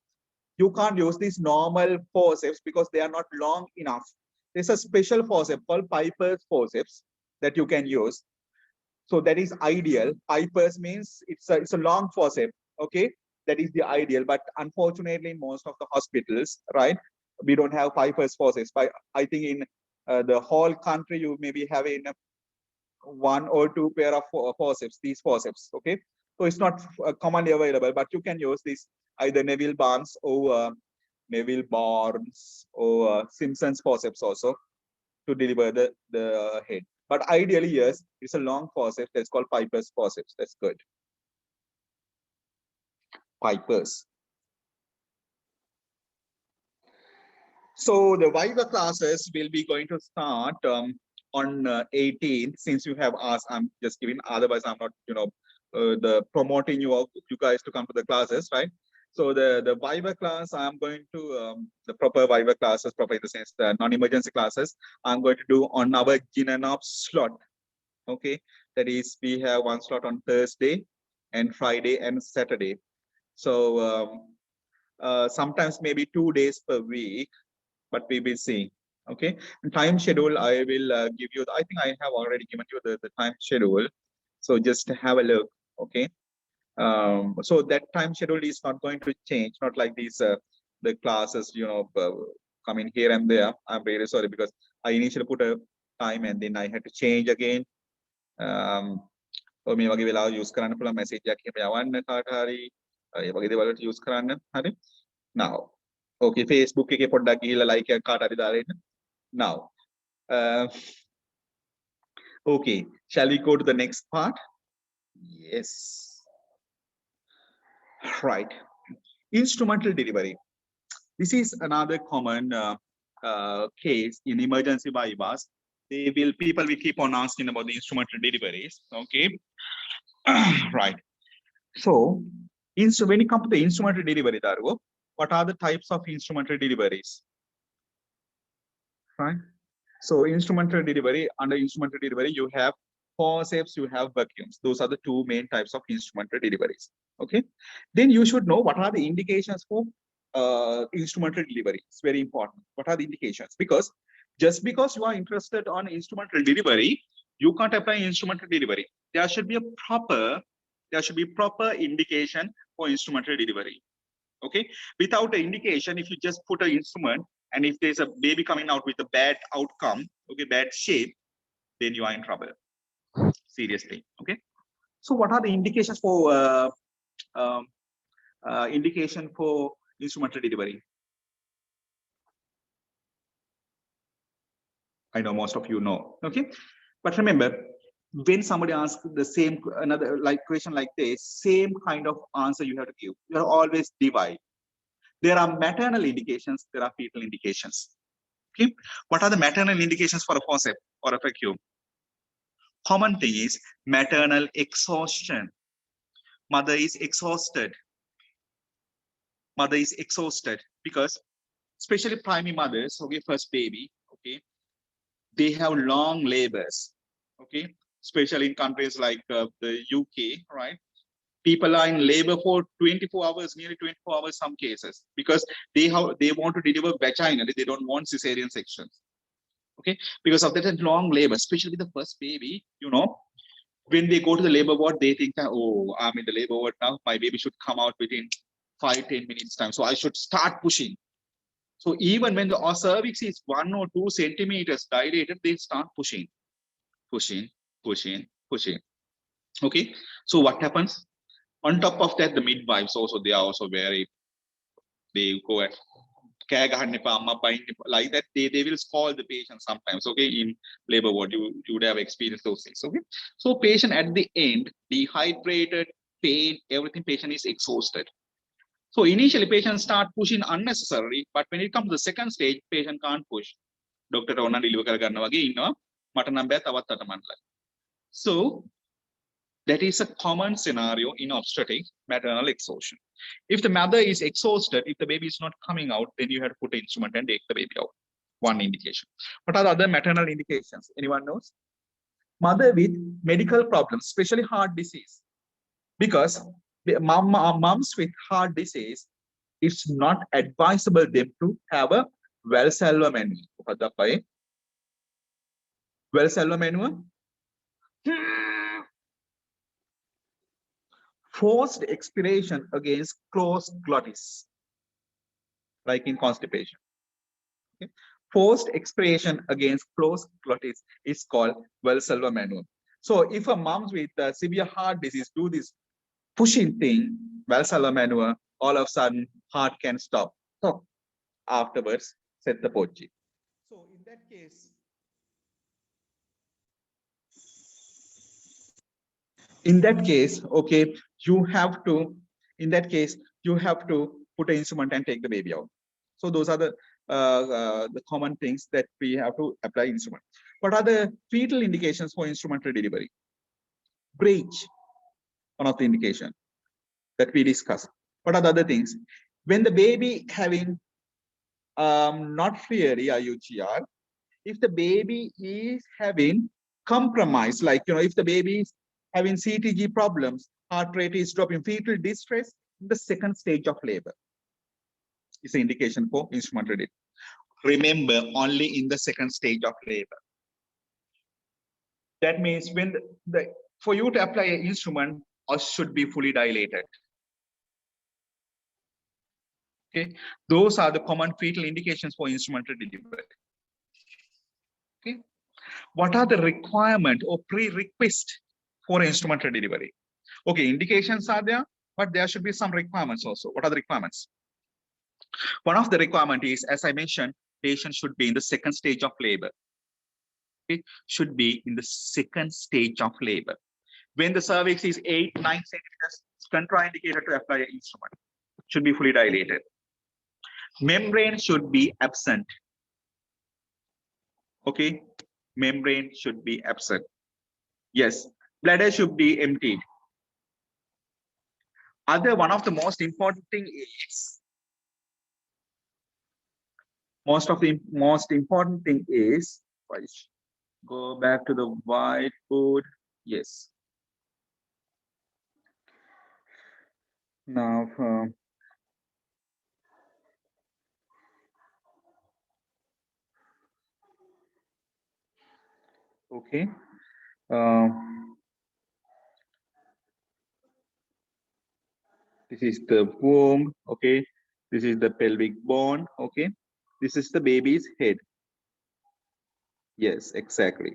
You can't use these normal forceps because they are not long enough. There's a special forceps called Piper's forceps that you can use. So that is ideal. Piper's means it's a long forceps. Okay, that is the ideal. But unfortunately, in most of the hospitals, right, we don't have Piper's forceps. But I think in the whole country, you maybe have in one or two pair of forceps, these forceps. Okay, so it's not commonly available, but you can use this either Neville Barnes or Neville Barnes or Simpson's forceps also to deliver the head. But ideally, yes, it's a long forceps that's called Piper's forceps. That's good. Piper's. So the Viva classes will be going to start on 18th. Since you have asked, I'm just giving. Otherwise, I'm not, the promoting you guys to come to the classes, right? So the Viva class, I'm going to the proper Viva classes, proper in the sense the non-emergency classes, I'm going to do on our Ginanop slot. Okay, that is we have one slot on Thursday and Friday and Saturday. So sometimes maybe 2 days per week, but we will see. Okay, and time schedule I will give you. I think I have already given you the time schedule. So just have a look. Okay. So that time schedule is not going to change. Not like these the classes, coming here and there. I'm really sorry because I initially put a time and then I had to change again. මේ වගේ වෙලාව use කරන්න පුළුවන් message එකක් එහෙම යවන්න කාට හරි ඒ වගේ දේවල් use කරන්න හරි now okay Facebook එකේ පොඩ්ඩක් ගිහිල්ලා like එකක් කාට හරි දාලා ඉන්න now okay shall we go to the next part? Yes, right. Instrumental delivery. This is another common case in emergency bypass. People will keep on asking about the instrumental deliveries. Okay. Right. So when it comes to the instrumental delivery, Dargo, what are the types of instrumental deliveries? Right. So instrumental delivery, under instrumental delivery, you have forceps, you have vacuums. Those are the two main types of instrumental deliveries. Okay. Then you should know what are the indications for instrumental delivery. It's very important. What are the indications? Because just because you are interested on instrumental delivery, you can't apply instrumental delivery. There should be proper indication for instrumental delivery. Okay. Without an indication, if you just put an instrument and if there's a baby coming out with a bad outcome, okay, bad shape, then you are in trouble. Seriously. Okay. So what are the indications for instrumental delivery? I know most of you know. Okay. But remember, when somebody asks the same another like question like this, same kind of answer you have to give. You always divide. There are maternal indications, there are fetal indications. Okay. What are the maternal indications for a forceps or a vacuum? Common thing is maternal exhaustion. Mother is exhausted. Mother is exhausted because especially primary mothers, okay, first baby, okay, they have long labors. Okay, especially in countries like the UK, right? People are in labor for 24 hours, nearly 24 hours, some cases, because they want to deliver vaginally. They don't want cesarean sections. Okay, because of that long labor, especially the first baby, when they go to the labor ward, they think that, oh, I'm in the labor ward now. My baby should come out within 5-10 minutes time. So I should start pushing. So even when the cervix is 1 or 2 centimeters dilated, they start pushing. Okay. So what happens? On top of that, the midwives also, they are also they go at like that. They will scold the patient sometimes. Okay, in labor ward, you would have experienced those things. Okay, so patient at the end, dehydrated, pain, everything. Patient is exhausted. So initially, patients start pushing unnecessarily, but when it comes to the second stage, patient can't push. Doctor ඕන deliver කරගන්න වගේ ඉන්නවා. මට නම් බෑ තවත් 8 මණ්ඩලයි. So that is a common scenario in obstetric maternal exhaustion. If the mother is exhausted, if the baby is not coming out, then you have to put the instrument and take the baby out. One indication. What are the other maternal indications? Anyone knows? Mother with medical problems, especially heart disease. Because moms with heart disease, it's not advisable them to have a Valsalva manual. Valsalva manual? Forced expiration against closed glottis, like in constipation. Okay? Forced expiration against closed glottis is called Valsalva manual. So if a mom with severe heart disease do this pushing thing, Valsalva manual, all of a sudden heart can stop. So afterwards, set the pochi. So in that case, okay, you have to, in that case, you have to put an instrument and take the baby out. So those are the common things that we have to apply instrument. What are the fetal indications for instrumental delivery? Breach, one of the indication that we discussed. What are the other things? When the baby having not clearly IUGR, if the baby is having compromise, like, you know, if the baby is having CTG problems, heart rate is dropping, fetal distress in the second stage of labor, is an indication for instrumental delivery. Remember, only in the second stage of labor. That means when for you to apply an instrument, us should be fully dilated. Okay, those are the common fetal indications for instrumental delivery. Okay, what are the requirement or prerequisite for instrumental delivery? Okay, indications are there, but there should be some requirements also. What are the requirements? One of the requirement is, as I mentioned, patient should be in the second stage of labor. Okay, should be in the second stage of labor. When the cervix is 8-9 centimeters, it's contraindicated to apply an instrument. Should be fully dilated. Membrane should be absent. Okay, membrane should be absent. Yes, bladder should be emptied. One of the most important thing is, most important thing is, go back to the whiteboard. Yes. Now, okay. This is the womb. Okay. This is the pelvic bone. Okay. This is the baby's head. Yes, exactly.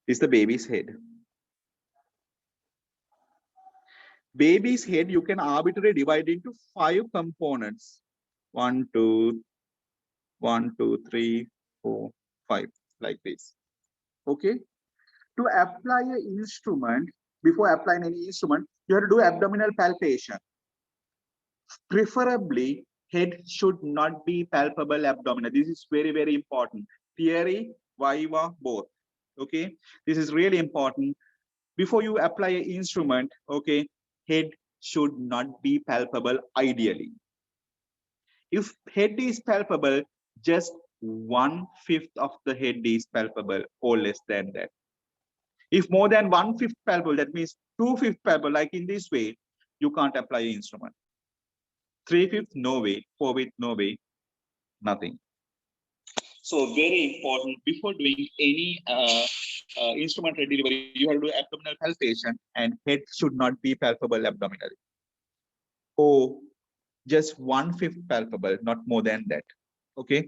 This is the baby's head. Baby's head, you can arbitrarily divide into 5 components. 1, 2, 3, 4, 5, like this. Okay. To apply an instrument, before applying any instrument, you have to do abdominal palpation. Preferably, head should not be palpable abdominal. This is very, very important. Theory, viva, both. Okay. This is really important. Before you apply an instrument, okay, head should not be palpable ideally. If head is palpable, just 1/5 of the head is palpable or less than that. If more than 1/5 palpable, that means 2/5 palpable, like in this way, you can't apply an instrument. 3/5, no way. 4/5, no way. Nothing. So very important, before doing any instrumental delivery, you have to do abdominal palpation, and head should not be palpable abdominally. Or just 1/5 palpable, not more than that. Okay.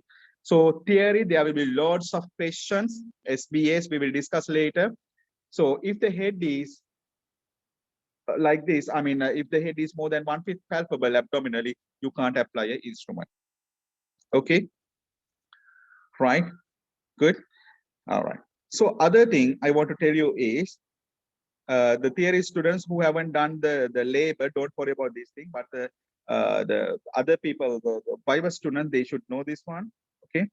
So theory, there will be lots of questions. SBS, we will discuss later. So if the head is like this, I mean, if the head is more than 1/5 palpable abdominally, you can't apply an instrument. Okay. Right. Good. All right. So other thing I want to tell you is, the theory students who haven't done the labor, don't worry about this thing, but the other people, the Viva students, they should know this one. Okay.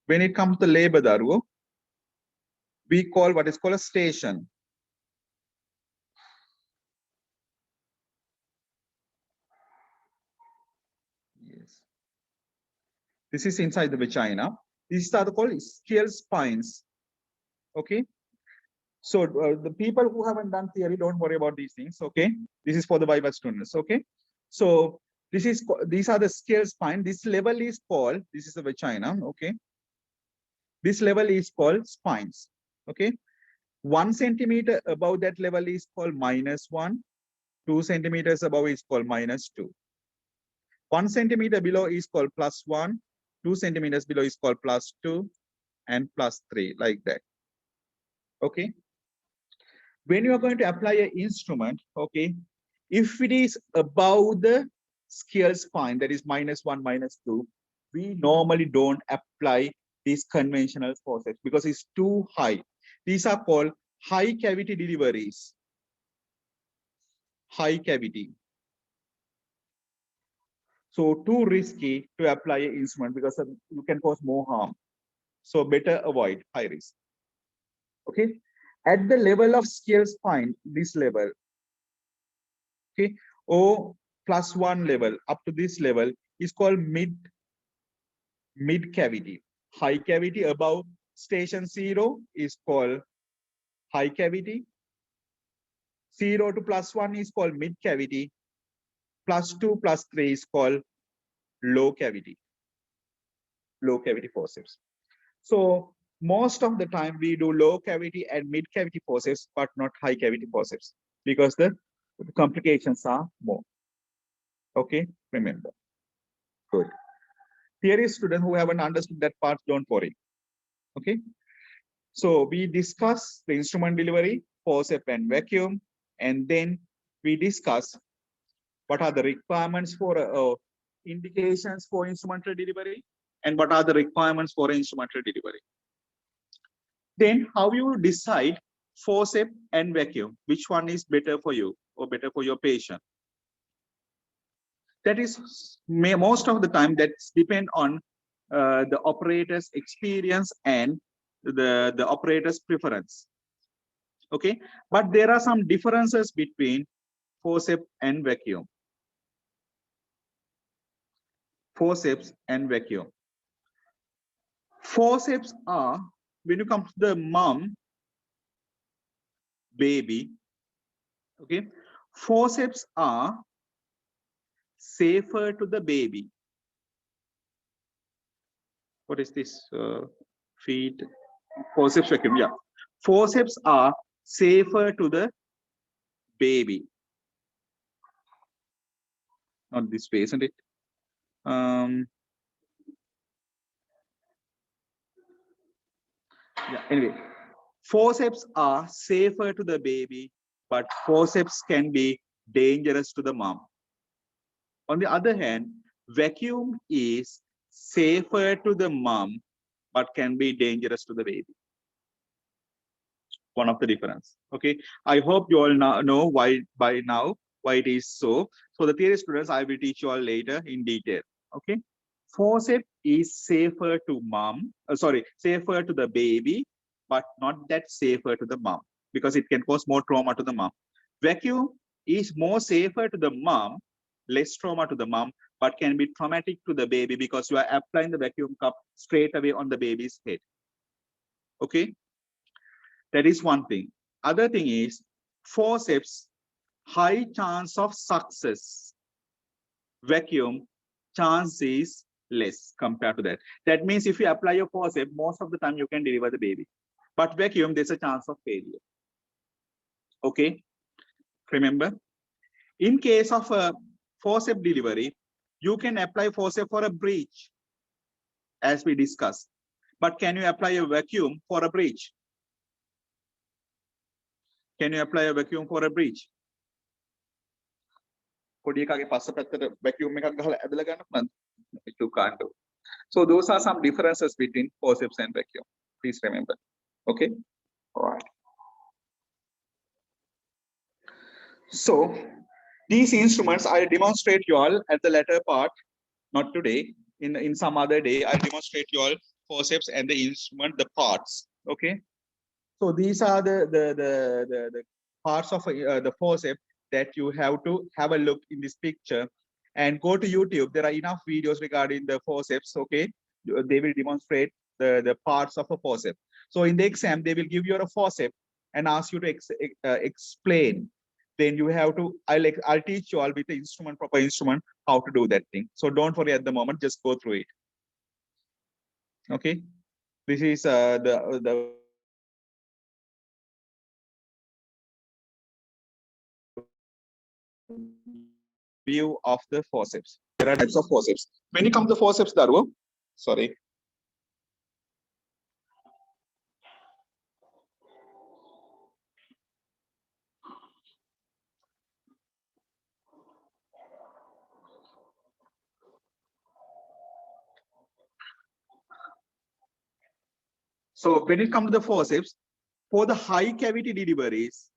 when it comes to labor daruwo, we call what is called a station. Yes. This is inside the vagina. These are called scale spines. Okay. So the people who haven't done theory, don't worry about these things. Okay. This is for the Viva students. Okay. So these are the scale spine. This level is called, this is the vagina. Okay. This level is called spines. Okay. 1 centimeter above that level is called -1. 2 centimeters above is called -2. 1 centimeter below is called +1. 2 centimeters below is called +2 and +3, like that. Okay. When you are going to apply an instrument, okay, if it is above the scale spine, that is -1, -2, we normally don't apply these conventional forceps because it's too high. These are called high cavity deliveries. High cavity. So too risky to apply an instrument because you can cause more harm. So better avoid high risk. Okay. At the level of scale spine, this level, okay, or +1 level up to this level is called mid cavity. High cavity above station 0 is called high cavity. 0 to +1 is called mid cavity. +2, +3 is called low cavity. Low cavity forceps. So most of the time we do low cavity and mid cavity forceps, but not high cavity forceps because the complications are more. Okay, remember. Good. Theory students who haven't understood that part, don't worry. Okay. So we discuss the instrument delivery, forceps and vacuum, and then we discuss what are the requirements for indications for instrumental delivery and what are the requirements for instrumental delivery. Then how you decide forceps and vacuum, which one is better for you or better for your patient. That is most of the time that's depend on the operator's experience and the operator's preference. Okay, but there are some differences between forceps and vacuum. Forceps and vacuum. Forceps are, when you come to the mom, baby, okay, forceps are safer to the baby. What is this? Feed, forceps, vacuum, yeah. Forceps are safer to the baby. Not this way, isn't it? Yeah, anyway, forceps are safer to the baby, but forceps can be dangerous to the mom. On the other hand, vacuum is safer to the mom, but can be dangerous to the baby. One of the difference. Okay, I hope you all know why by now why it is so. So the theory students, I will teach you all later in detail. Okay, forceps is safer to mom. Safer to the baby, but not that safer to the mom because it can cause more trauma to the mom. Vacuum is more safer to the mom, less trauma to the mom, but can be traumatic to the baby because you are applying the vacuum cup straight away on the baby's head. Okay, that is one thing. Other thing is forceps, high chance of success. Vacuum, chance is less compared to that. That means if you apply your forceps, most of the time you can deliver the baby. But vacuum, there's a chance of failure. Okay, remember? In case of a forceps delivery, you can apply forceps for a breech, as we discussed. But can you apply a vacuum for a breech? Can you apply a vacuum for a breech? Vacuum you can't do. So those are some differences between forceps and vacuum. Please remember. Okay. All right. So these instruments I demonstrate you all at the latter part, not today. In some other day, I demonstrate you all forceps and the instrument, the parts. Okay. So these are the parts of the forceps that you have to have a look in this picture, and go to YouTube. There are enough videos regarding the forceps. Okay. They will demonstrate the parts of a forceps. So in the exam, they will give you a forceps and ask you to explain. Then you have to, I'll teach you all with the instrument, proper instrument, how to do that thing. So don't worry at the moment, just go through it. Okay. This is the view of the forceps. There are types of forceps. When you come to the forceps, Darwo, sorry. So when it comes to the forceps, for the high cavity deliveries,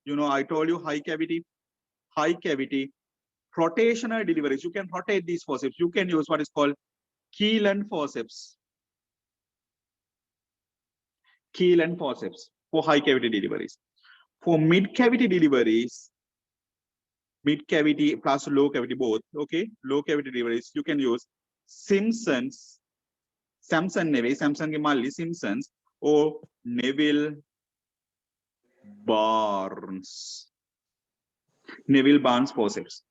you know, I told you high cavity, rotational deliveries. You can rotate these forceps. You can use what is called keel and forceps. Keel and forceps for high cavity deliveries. For mid cavity deliveries, mid cavity plus low cavity both, okay, low cavity deliveries, you can use Simpson's, Samson Neville, Samson Gemali, Simpsons, or Neville Barnes. Neville Barnes forceps.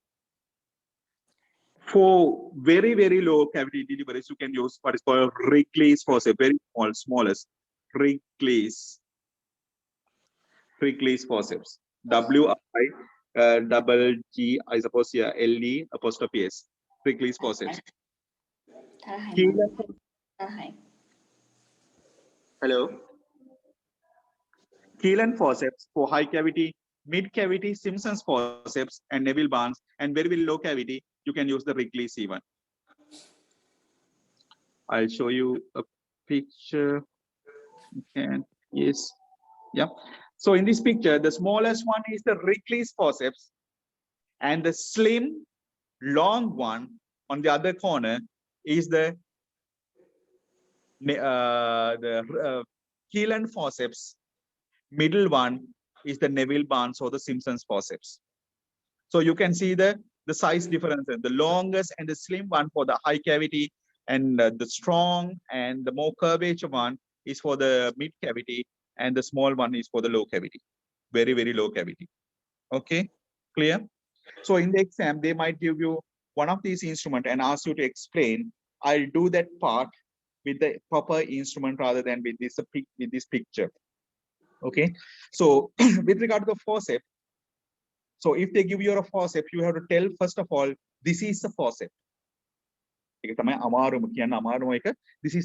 For very, very low cavity deliveries, you can use what is called Wrigley's forceps, very small, smallest. Wrigley's forceps. W-I-double-G, I suppose, yeah, L-E apostrophe S. Wrigley's forceps. Hello. Keel and forceps for high cavity, mid cavity, Simpson's forceps, and Neville Barnes, and very, very low cavity, you can use the Wrigley's C1. I'll show you a picture. And yes, yeah. So in this picture, the smallest one is the Wrigley's forceps, and the slim, long one on the other corner is the Keel and forceps. Middle one is the Neville Barnes or the Simpson's forceps. So you can see the size difference. The longest and the slim one for the high cavity, and the strong and the more curvature one is for the mid cavity, and the small one is for the low cavity, very, very low cavity. Okay, clear? So in the exam, they might give you one of these instruments and ask you to explain. I'll do that part with the proper instrument rather than with this picture. Okay, so with regard to the forceps, so if they give you a forceps, you have to tell first of all, this is a forceps. This is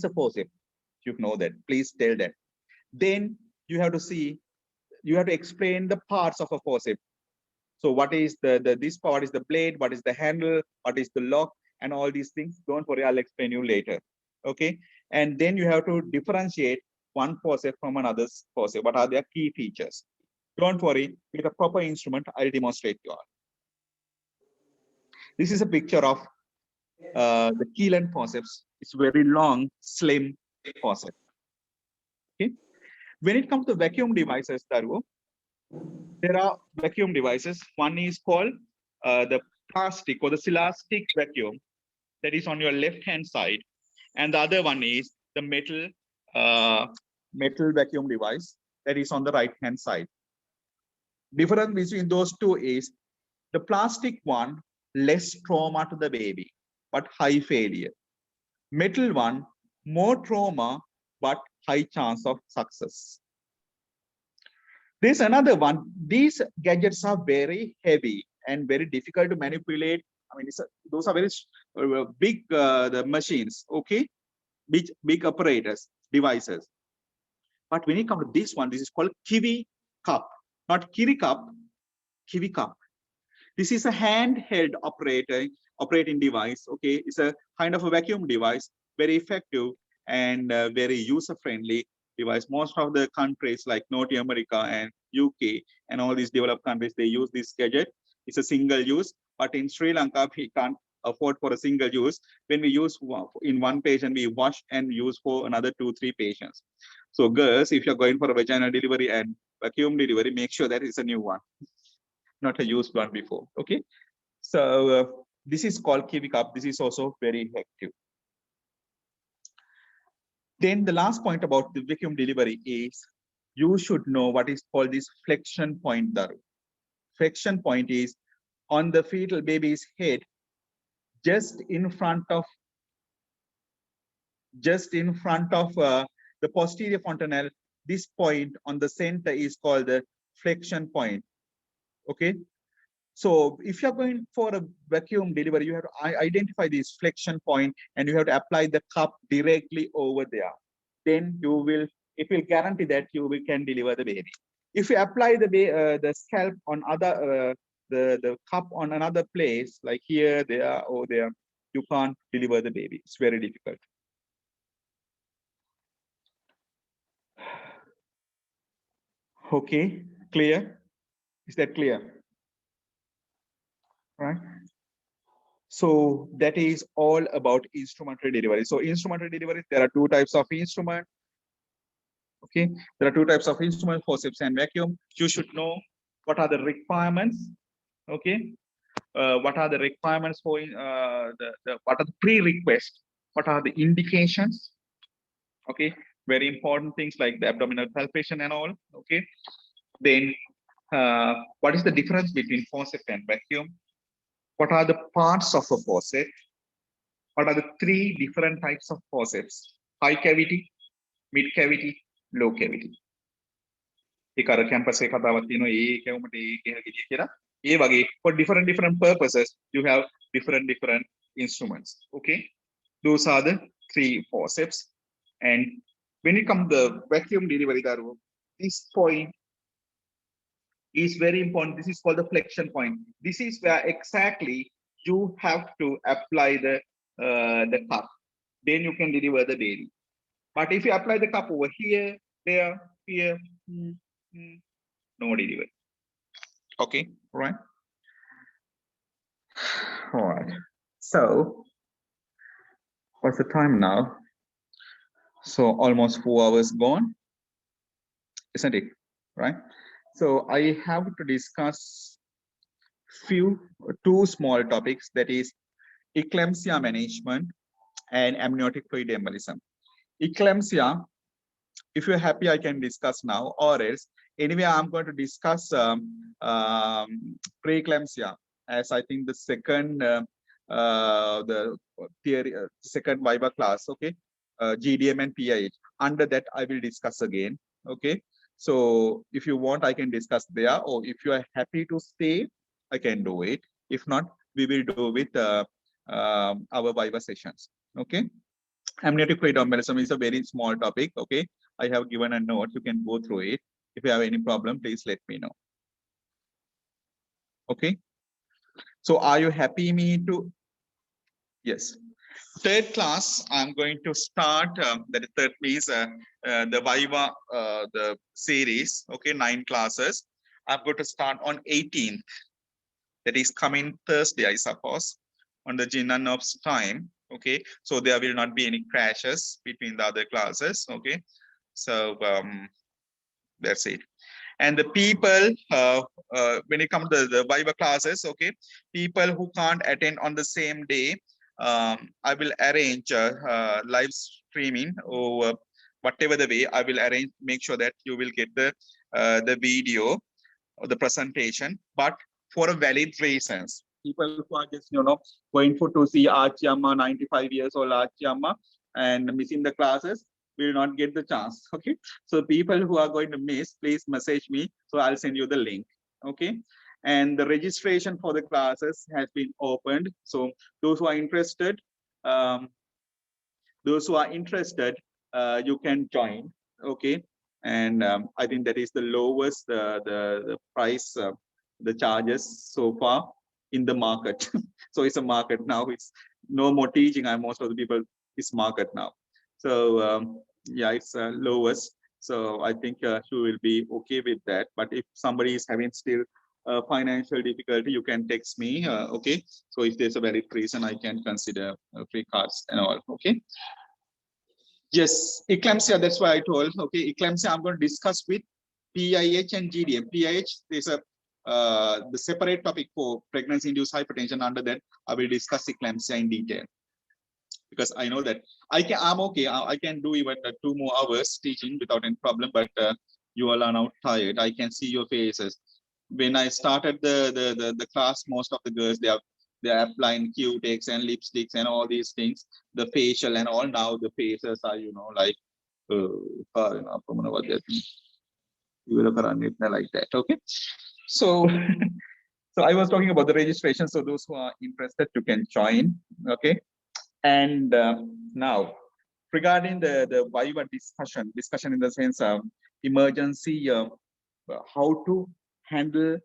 a forceps. You know that. Please tell that. Then you have to see, you have to explain the parts of a forceps. So what is this part is the blade, what is the handle, what is the lock, and all these things. Don't worry, I'll explain you later. Okay, and then you have to differentiate one forceps from another forceps. What are their key features? Don't worry, with a proper instrument, I'll demonstrate you all. This is a picture of the keel and forceps. It's very long, slim forceps. Okay. When it comes to vacuum devices, Darwo, there are vacuum devices. One is called the plastic or the Silastic vacuum, that is on your left-hand side, and the other one is the metal vacuum device that is on the right-hand side. Difference between those two is the plastic one, less trauma to the baby, but high failure. Metal one, more trauma, but high chance of success. There's another one. These gadgets are very heavy and very difficult to manipulate. I mean, those are very big the machines, okay? Big operators, devices. But when it comes to this one, this is called Kiwi Cup, not Kiri Cup, Kiwi Cup. This is a handheld operating device, okay? It's a kind of a vacuum device, very effective and very user-friendly device. Most of the countries like North America and UK and all these developed countries, they use this gadget. It's a single use, but in Sri Lanka, we can't afford for a single use. When we use in one patient, we wash and use for another 2-3 patients. So girls, if you're going for a vaginal delivery and vacuum delivery, make sure that it's a new one, not a used one before. Okay. So this is called Kiwi cup. This is also very effective. Then the last point about the vacuum delivery is you should know what is called this flexion point, Daru. Flexion point is on the fetal baby's head, just in front of the posterior fontanelle. This point on the center is called the flexion point. Okay. So if you're going for a vacuum delivery, you have to identify this flexion point and you have to apply the cup directly over there. Then it will guarantee that you can deliver the baby. If you apply the scalp on the cup on another place, like here, there, or there, you can't deliver the baby. It's very difficult. Okay, clear? Is that clear? Right. So that is all about instrumental delivery. So instrumental delivery, there are two types of instrument. Okay, there are two types of instrument, forceps and vacuum. You should know what are the requirements. Okay, what are the requirements for what are the pre-requests? What are the indications? Okay, very important things like the abdominal palpation and all. Okay, then what is the difference between forceps and vacuum? What are the parts of a forceps? What are the 3 different types of forceps? High cavity, mid cavity, low cavity. Campus for different purposes, you have different instruments. Okay, those are the 3 forceps. And when it comes to the vacuum delivery, this point is very important. This is called the flexion point. This is where exactly you have to apply the cup. Then you can deliver the baby. But if you apply the cup over here, there, here, no delivery. Okay, right. All right. So what's the time now? So almost 4 hours gone, isn't it? Right. So I have to discuss two small topics, that is eclampsia management and amniotic fluid embolism. Eclampsia, if you're happy, I can discuss now, or else anyway, I'm going to discuss preeclampsia as I think the second the theory, second Viva class. Okay, GDM and PIH. Under that, I will discuss again. Okay, so if you want, I can discuss there, or if you are happy to stay, I can do it. If not, we will do with our Viva sessions. Okay, amniotic fluid embolism is a very small topic. Okay, I have given a note. You can go through it. If you have any problem, please let me know. Okay. So are you happy me to? Yes. Third class, I'm going to start, that third means the Viva, the series, okay, 9 classes. I'm going to start on 18th. That is coming Thursday, I suppose, on the Jinnanop's time. Okay, so there will not be any crashes between the other classes. Okay, so that's it. And the people, when it comes to the Viva classes, okay, people who can't attend on the same day, I will arrange live streaming, or whatever the way I will arrange, make sure that you will get the video or the presentation, but for a valid reasons. People who are just, going for to see Archie Amma, 95 years old Archie Amma, and missing the classes, will not get the chance. Okay, so people who are going to miss, please message me, so I'll send you the link. Okay, and the registration for the classes has been opened. So those who are interested, you can join. Okay, and I think that is the lowest the price, the charges so far in the market. So it's a market now. It's no more teaching, and most of the people is market now. So yeah, it's lowest. So I think you will be okay with that. But if somebody is having still financial difficulty, you can text me. Okay. So if there's a valid reason, I can consider free cards and all. Okay. Yes, eclampsia, that's why I told. Okay, eclampsia, I'm going to discuss with PIH and GDM. PIH is a the separate topic for pregnancy-induced hypertension. Under that, I will discuss eclampsia in detail, because I know that I'm okay. I can do even 2 more hours teaching without any problem. But you all are now tired. I can see your faces. When I started the class, most of the girls, they are applying Q-Tex and lipsticks and all these things, the facial and all. Now the faces are, you know, like like that. Okay. So so I was talking about the registration. So those who are interested, you can join. Okay. And now regarding the Viva discussion in the sense of emergency, how to handle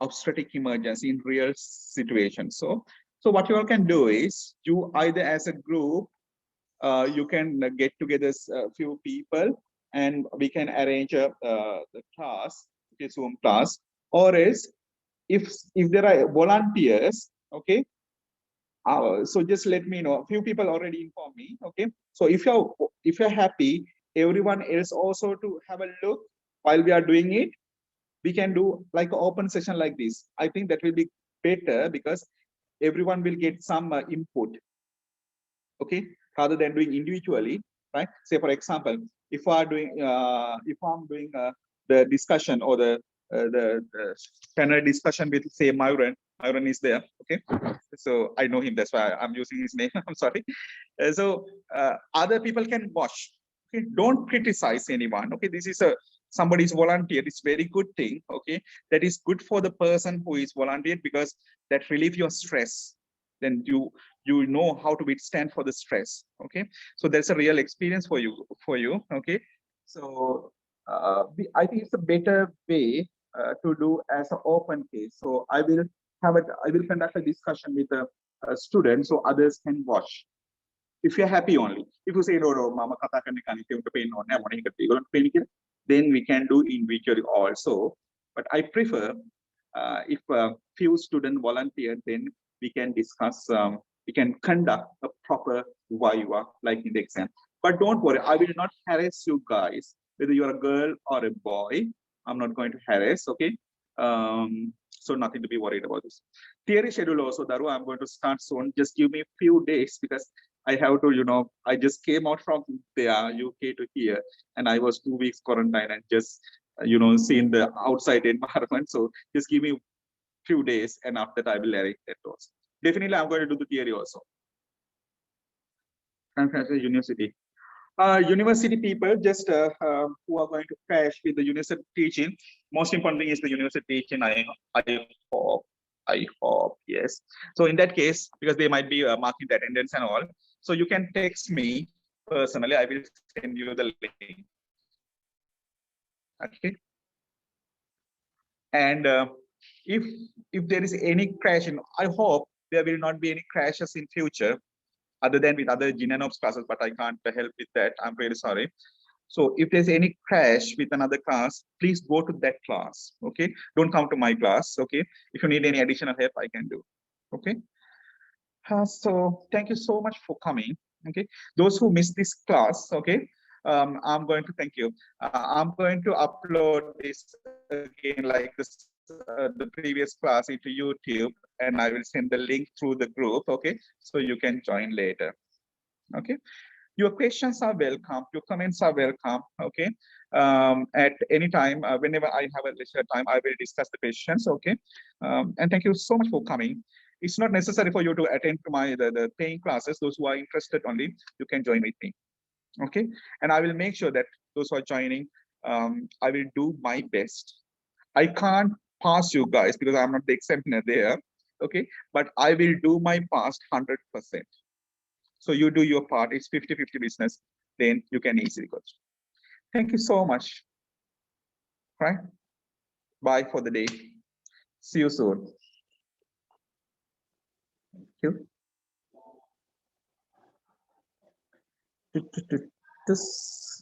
obstetric emergency in real situations. So what you all can do is, you either as a group, you can get together a few people, and we can arrange a the class, okay, Zoom class, or else if there are volunteers, okay. So just let me know. A few people already informed me. Okay. So if you're happy, everyone else also to have a look while we are doing it, we can do like an open session like this. I think that will be better, because everyone will get some input. Okay, rather than doing individually, right? Say for example, if I'm doing the discussion, or the panel discussion with, say, Myron is there. Okay, so I know him, that's why I'm using his name. I'm sorry. So other people can watch. Okay, don't criticize anyone. Okay, this is somebody's volunteer. It's very good thing. Okay, that is good for the person who is volunteered, because that relieve your stress. Then you know how to withstand for the stress. Okay, so that's a real experience for you. Okay, so I think it's a better way to do as an open case. So I will conduct a discussion with a student, so others can watch. If you're happy only. If you say, no, mama kata karne ka nahi, unta pain hone hai, then we can do individually also. But I prefer if a few students volunteer, then we can discuss, we can conduct a proper Viva like in the exam. But don't worry, I will not harass you guys, whether you're a girl or a boy. I'm not going to harass. Okay. So nothing to be worried about this. Theory schedule also, Daru, I'm going to start soon. Just give me a few days, because I have to, you know, I just came out from there, UK to here, and I was 2 weeks quarantine and just, you know, seeing the outside environment. So just give me a few days, and after that I will arrange that also. Definitely, I'm going to do the theory also. San Francisco University. University people, just who are going to crash with the university teaching. Most important thing is the university teaching. I hope, yes. So in that case, because they might be marking the attendance and all, so you can text me personally. I will send you the link. Okay. And if there is any crash, I hope there will not be any crashes in future, other than with other GNOPS classes, but I can't help with that. I'm really sorry. So if there's any crash with another class, please go to that class. Okay, don't come to my class. Okay, if you need any additional help, I can do. Okay. So thank you so much for coming. Okay, those who missed this class, okay, I'm going to thank you. I'm going to upload this again, like this, the previous class, into YouTube, and I will send the link through the group. Okay, so you can join later. Okay, your questions are welcome, your comments are welcome. Okay, at any time, whenever I have a leisure time, I will discuss the questions. Okay, and thank you so much for coming. It's not necessary for you to attend to my the paying classes. Those who are interested only, you can join with me. Okay, and I will make sure that those who are joining, I will do my best. I can't pass you guys because I'm not the examiner there. Okay, but I will do my past 100%. So you do your part. It's 50-50 business. Then you can easily go. Thank you so much. Right. Bye for the day. See you soon. Thank you. This